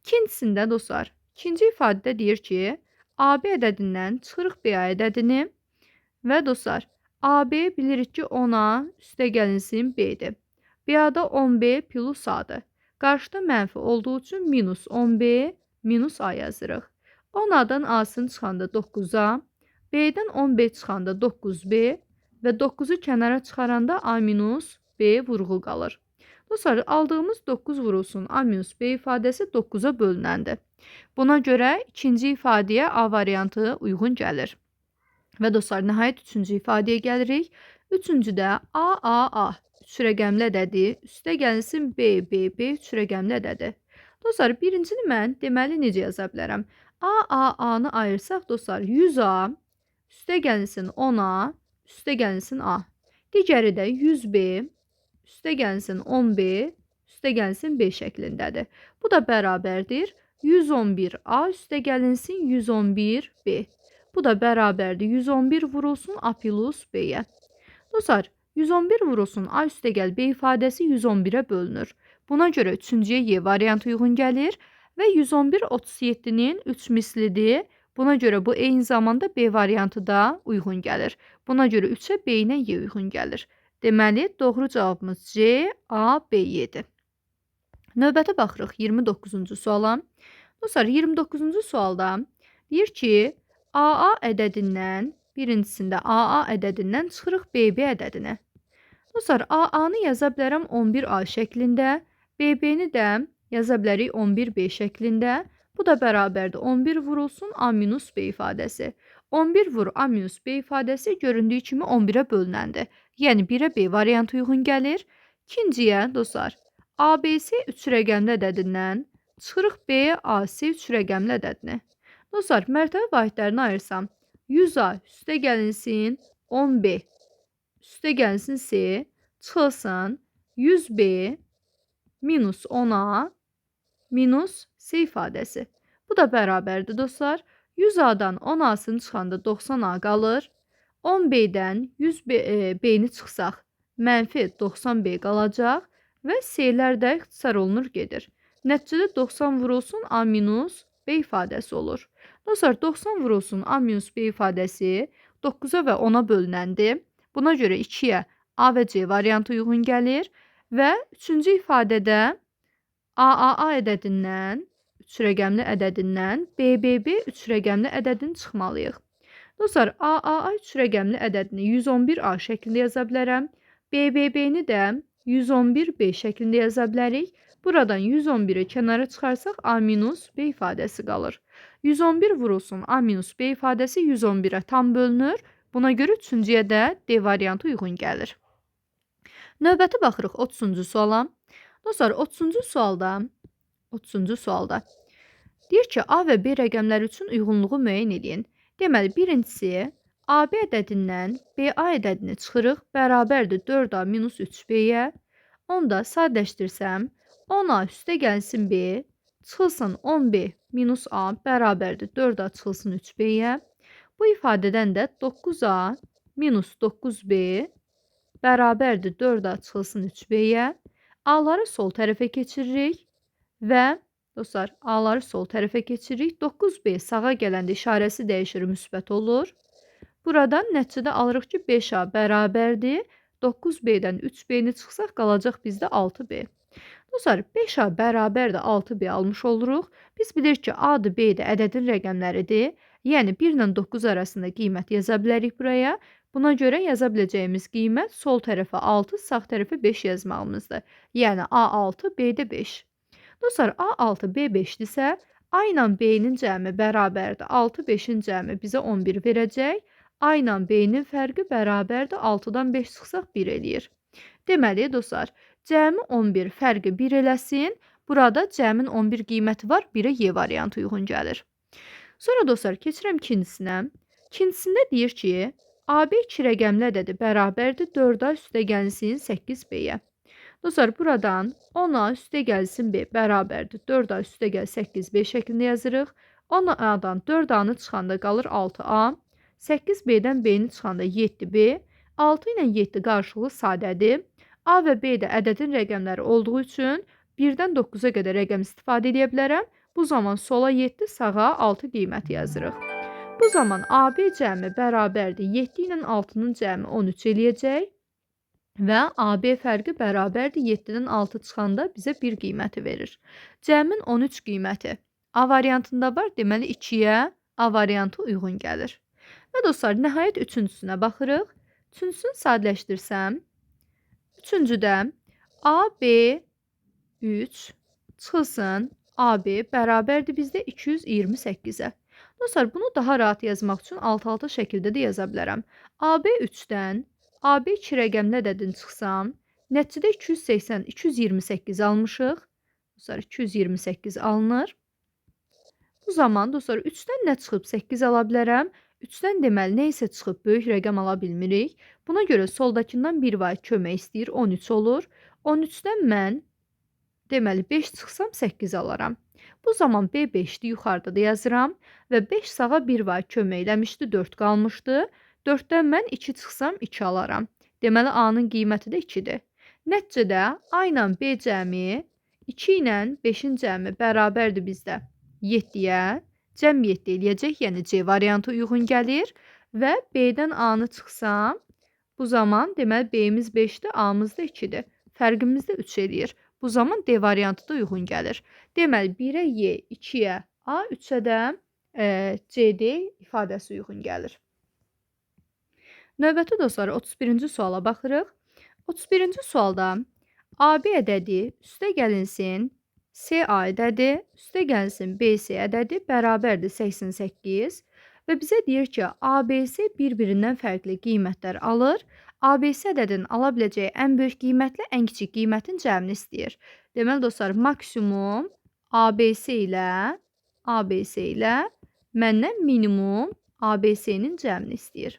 İkincisində dostlar, ikinci ifadədə deyir ki, AB ədədindən çıxırıq BA ədədini və dostlar, AB bilirik ki, 10-a üstəgəlinsin B-dir. BA-da 10B plus A-dır. Qarşıda mənfi olduğu üçün minus 10B minus A yazırıq. 10A-dan A-sını çıxanda 9A, B-dən 10B çıxanda 9B və 9-u kənara çıxaranda A minus B vurğu qalır. Dostlar, aldığımız 9 vurulsun A minus B ifadəsi 9-a bölünəndir. Buna görə ikinci ifadəyə A variantı uyğun gəlir. Və dostlar, nəhayət üçüncü ifadəyə gəlirik. Üçüncüdə A üç rəqəmli ədədi, üstə gəlsin B üç rəqəmli ədədi. Dostlar, birincini mən deməli necə yaza bilərəm? A-nı ayırsaq, dostlar, 100A, üstə gəlsin 10A, üstə gəlsin A. Digəri də 100B, üstə gəlsin 10B, üstə gəlsin B şəklindədir. Bu da bərabərdir 111A üstə gəlinsin 111B. Bu da bərabərdir 111 vurulsun A plus B-yə. Dostlar, 111 vurulsun A üstə gəl B ifadəsi 111-ə bölünür. Buna görə üçüncüyə Y variantı uyğun gəlir və 111 37-nin 3 mislidir. Buna görə bu eyni zamanda B variantı da uyğun gəlir. Buna görə 3-ə B ilə Y uyğun gəlir. Deməli, doğru cavabımız C, A, B, Y-dir. Növbətə baxırıq 29-cu suala. Dostlar, 29-cu sualda deyir ki, AA ədədindən, birincisində AA ədədindən çıxırıq BB ədədinə. Dostlar, AA-nı yaza bilərəm 11A şəklində, BB-ni də yaza bilərik 11B şəklində. Bu da bərabərdir 11 vurulsun A minus B ifadəsi. 11 vur A minus B ifadəsi göründüyü kimi 11-ə bölünəndir. Yəni 1-ə B variantı uyğun gəlir. İkinciyə, dostlar, ABC 3 rəqəmli ədədindən çıxırıq BAC 3 rəqəmli ədədini. Dostlar, mərtəbə vahidlərini ayırsam, 100A üstə gəlinsin 10B, üstə gəlinsin C, çıxılsın 100B minus 10A minus C ifadəsi. Bu da bərabərdir dostlar. 100A-dan 10A-sını çıxanda 90A qalır. 10B-dən 100B-ni çıxsaq, mənfi 90B qalacaq və C-lər də ixtisar olunur gedir. Nəticədə 90 vurulsun A minus B ifadəsi olur. Dostlar, 90 vurulsun A minus B ifadəsi 9-a və 10-a bölünəndir. Buna görə 2-yə A və C variantı uyğun gəlir və üçüncü ifadədə AAA ədədindən, 3 rəqəmli ədədindən BBB 3 rəqəmli ədədini çıxmalıyıq. Dostlar, AAA 3 rəqəmli ədədini 111A şəklində yaza bilərəm. BBB-ni də 111B şəklində yaza bilərik. Buradan 111-i kənara çıxarsaq A minus B ifadəsi qalır. 111 vurulsun A minus B ifadəsi 111-ə tam bölünür. Buna görə üçüncüyə də D variantı uyğun gəlir. Növbəti baxırıq 30-cu suala. Dostlar, 30-cu sualda deyir ki, A və B rəqəmləri üçün uyğunluğu müəyyən edin. Deməli, birincisi, AB ədədindən BA ədədini çıxırıq, bərabərdir 4A minus 3B-yə. Onu da sadələşdirsəm, 10A üstə gəlsin B, çıxılsın 10B minus A, bərabərdir 4A çıxılsın 3B-yə. Bu ifadədən də 9A minus 9B, bərabərdir 4A çıxılsın 3B-yə. A-ları sol tərəfə keçiririk və dostlar, A-ları sol tərəfə keçiririk. 9B sağa gələndə işarəsi dəyişir, müsbət olur. Buradan nəticədə alırıq ki, 5A bərabərdir. 9B-dən 3B-ni çıxsaq, qalacaq bizdə 6B. Dostlar, 5A bərabərdir 6B almış oluruq. Biz bilirik ki, A-dır, B-dir, ədədin rəqəmləridir. Yəni, 1 ilə 9 arasında qiymət yaza bilərik buraya. Buna görə yaza biləcəyimiz qiymət sol tərəfə 6, sağ tərəfə 5 yazmağımızdır. Yəni, A6, B-də 5. Dostlar, A6, B5-dirsə, A ilə B-nin cəmi bərabərdir. 6, 5-in cəmi bizə 11 verəcək. A ilə B-nin fərqi bərabərdir. 6-dan 5 çıxsaq 1 eləyir. Deməli, dostlar, cəmi 11 fərqi 1 eləsin. Burada cəmin 11 qiyməti var. 1-ə Y variantı uyğun gəlir. Sonra dostlar, keçirəm ikincisinə. İkincisində deyir ki, AB 2 rəqəmli ədədi bərabərdir 4A üstə gəlsin 8B-yə. Dostlar, buradan 10A üstə gəlsin B bərabərdir 4A üstə gəl 8B şəklində yazırıq. 10A'dan 4A'nı çıxanda qalır 6A. 8B'dən B'ni çıxanda 7B. 6 ilə 7 qarşılıqlı sadədir. A və B də ədədin rəqəmləri olduğu üçün 1-dən 9-a qədər rəqəm istifadə edə bilərəm. Bu zaman sola 7, sağa 6 qiyməti yazırıq. Bu zaman AB cəmi bərabərdir 7 ilə 6-nın cəmi 13 eləyəcək. Və AB fərqi bərabərdir 7-dən 6 çıxanda bizə 1 qiyməti verir. Cəmin 13 qiyməti A variantında var, deməli 2-yə A variantı uyğun gəlir. Və dostlar, nəhayət üçüncüsünə baxırıq. Üçüncüsünü sadələşdirsəm, üçüncüdə AB 3 çıxılsın AB bərabərdir bizdə 228-ə. Dostlar, bunu daha rahat yazmaq üçün alt-alta şəkildə də yaza bilərəm. AB 3-dən AB 2 rəqəmli ədədin çıxsam, nəticədə 280, 228 almışıq. Dostlar, 228 alınır. Bu zaman dostlar 3-dən nə çıxıb 8 ala bilərəm. 3-dən deməli nə isə çıxıb böyük rəqəm ala bilmirik. Buna görə soldakından 1 var kömək istəyir 13 olur. 13-dən mən deməli 5 çıxsam 8 alaram. Bu zaman B5-ni yuxarıda da yazıram və 5 sağa 1 var kömək eləmişdi 4 qalmışdı. 4-dən mən 2 çıxsam 2 alaram. Deməli A-nın qiyməti də 2-dir. Nəticədə A ilə B cəmi 2 ilə 5-in cəmi bərabərdir bizdə 7-yə. Cəm 7 eləyəcək, yəni C variantı uyğun gəlir. Və B-dən A-nı çıxsam, bu zaman deməli B-miz 5-dir, A-mız da 2-dir. Fərqimiz də 3 eləyir. Bu zaman D variantı da uyğun gəlir. Deməli 1-ə Y, 2-yə A, 3-ə də CD ifadəsi uyğun gəlir. Növbəti dostlar 31-ci suala baxırıq. 31-ci sualda AB ədədi üstə gəlinsin CA ədədi üstə gəlsin BC ədədi bərabərdir 88 və bizə deyir ki, ABC bir-birindən fərqli qiymətlər alır. ABC ədədinin ala biləcəyi ən böyük qiymətlə ən kiçik qiymətin cəmini istəyir. Deməli dostlar, maksimum ABC ilə məndən minimum ABC-nin cəmini istəyir.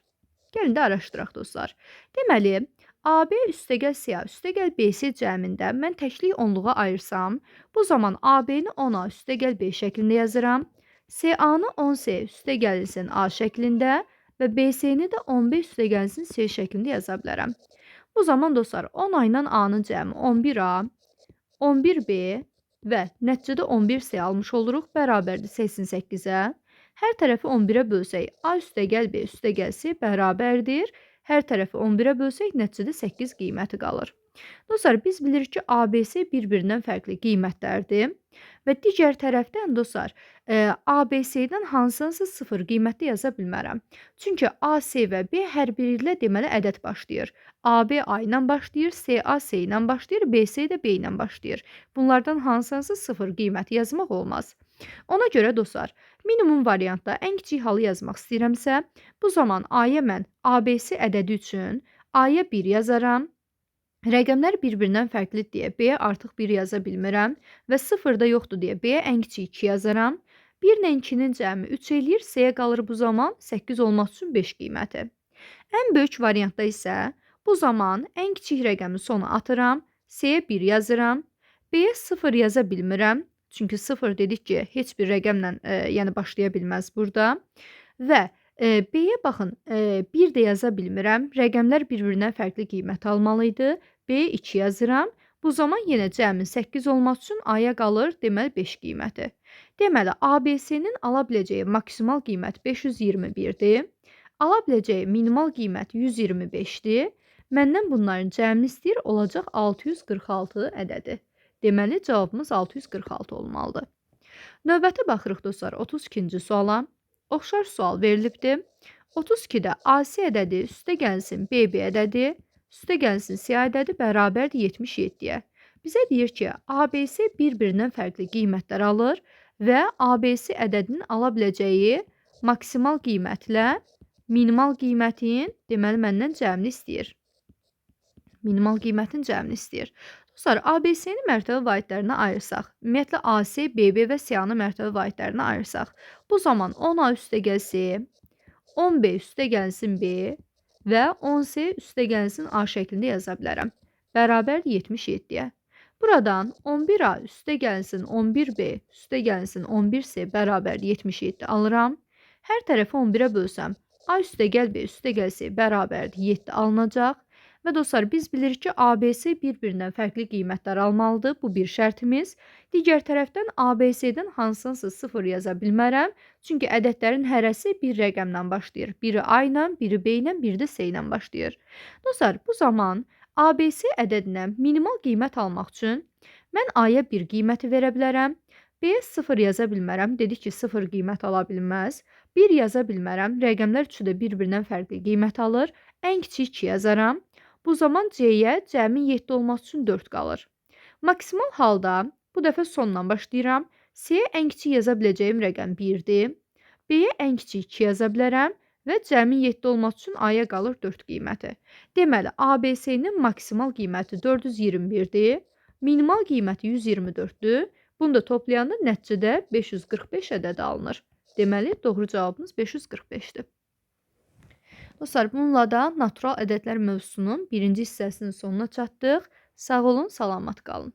Gəlin də araşdıraq dostlar. Deməli, AB üstəgəl CA üstəgəl BC cəmində mən təklik onluğa ayırsam, bu zaman AB-ni 10A üstəgəl B şəklində yazıram. CA-nı 10C üstəgəlsin A şəklində və BC-ni də 10B üstəgəlsin C şəklində yaza bilərəm. Bu zaman dostlar, 10A ilə A-nın cəmi 11A, 11B və nəticədə 11C almış oluruq, bərabərdir 88-ə. Hər tərəfi 11-ə bölsək, A üstəgəl B üstəgəl C bərabərdir. Hər tərəfi 11-ə bölsək, nəticədə 8 qiyməti qalır. Dostlar, biz bilirik ki, ABC bir-birindən fərqli qiymətlərdir. Və digər tərəfdən dostlar, ABC-dən hansınsa 0 qiymətli yaza bilmərəm. Çünki AC və B hər biri ilə deməli ədəd başlayır. AB A ilə başlayır, CA C ilə başlayır, BC də B ilə başlayır. Bunlardan hansınsa 0 qiyməti yazmaq olmaz. Ona görə dostlar, minimum variantda ən kiçik halı yazmaq istəyirəmsə, bu zaman A-ya mən ABC ədədi üçün A-ya 1 yazaram. Rəqəmlər bir-birindən fərqlidir deyə B-yə artıq 1 yaza bilmirəm və 0 da yoxdur deyə B-yə ən kiçik 2 yazaram. 1 ilə 2-nin cəmi 3 eləyir, C-yə qalır bu zaman 8 olmaq üçün 5 qiyməti. Ən böyük variantda isə bu zaman ən kiçik rəqəmi sona atıram, C-yə 1 yazıram, B-yə 0 yaza bilmirəm. Çünki 0 dedik ki, heç bir rəqəmlə yəni başlaya bilməz burada. Və B-yə baxın, 1 də yaza bilmirəm. Rəqəmlər bir-birindən fərqli qiymət almalıydı. B-yə 2 yazıram. Bu zaman yenə cəmin 8 olmaq üçün A-ya qalır, deməli 5 qiyməti. Deməli, ABC-nin ala biləcəyi maksimal qiymət 521-dir. Ala biləcəyi minimal qiymət 125-dir. Məndən bunların cəmini istəyir, olacaq 646 ədədi. Deməli, cavabımız 646 olmalıdır. Növbəti baxırıq dostlar 32-ci suala. Oxşar sual verilibdir. 32-də AC ədədi üstə gəlsin BB ədədi, üstə gəlsin C ədədi bərabərdir 77-yə. Bizə deyir ki, ABC bir-birindən fərqli qiymətlər alır və ABC ədədinin ala biləcəyi maksimal qiymətlə minimal qiymətin, deməli, məndən cəmini istəyir. Minimal qiymətin cəmini istəyir. Dostlar, ABC-ni mərtəbə vahidlərinə ayırsaq, ümumiyyətlə AC, BB və CA-nı mərtəbə vahidlərinə ayırsaq, bu zaman 10A üstə gəlsin, 10B üstə gəlsin B və 10C üstə gəlsin A şəklində yaza bilərəm. bərabər 77-yə. Buradan 11A üstə gəlsin 11B üstə gəlsin 11C bərabər 77 alıram. Hər tərəfi 11-ə bölsəm, A üstə gəl B üstə gəl C bərabərdir 7 alınacaq. Və dostlar, biz bilirik ki, ABC bir-birindən fərqli qiymətlər almalıdır. Bu bir şərtimiz. Digər tərəfdən ABC-dən hansınsa 0 yaza bilmərəm. Çünki ədədlərin hərəsi bir rəqəmlə başlayır. Biri A ilə, biri B ilə, biri də C ilə başlayır. Dostlar, bu zaman ABC ədədinə minimal qiymət almaq üçün mən A-ya 1 qiyməti verə bilərəm. B-yə 0 yaza bilmərəm. Dedik ki, 0 qiymət ala bilməz. 1 yaza bilmərəm. Rəqəmlər üçü də bir-birindən fərqli qiymət alır. Ən kiçik 2 yazaram. Bu zaman C-yə cəmi 7 olması üçün 4 qalır. Maksimal halda bu dəfə sondan başlayıram. C-yə ən kiçik yaza biləcəyim rəqəm 1-dir. B-yə ən kiçik 2 yaza bilərəm və cəmi 7 olması üçün A-ya qalır 4 qiyməti. Deməli, ABC-nin maksimal qiyməti 421-dir. Minimal qiyməti 124-dür. Bunu da toplayanda nəticədə 545 ədədi alınır. Deməli, doğru cavabımız 545-dir. Dostlar, bununla da natural ədədlər mövzusunun birinci hissəsinin sonuna çatdıq. Sağ olun, salamat qalın.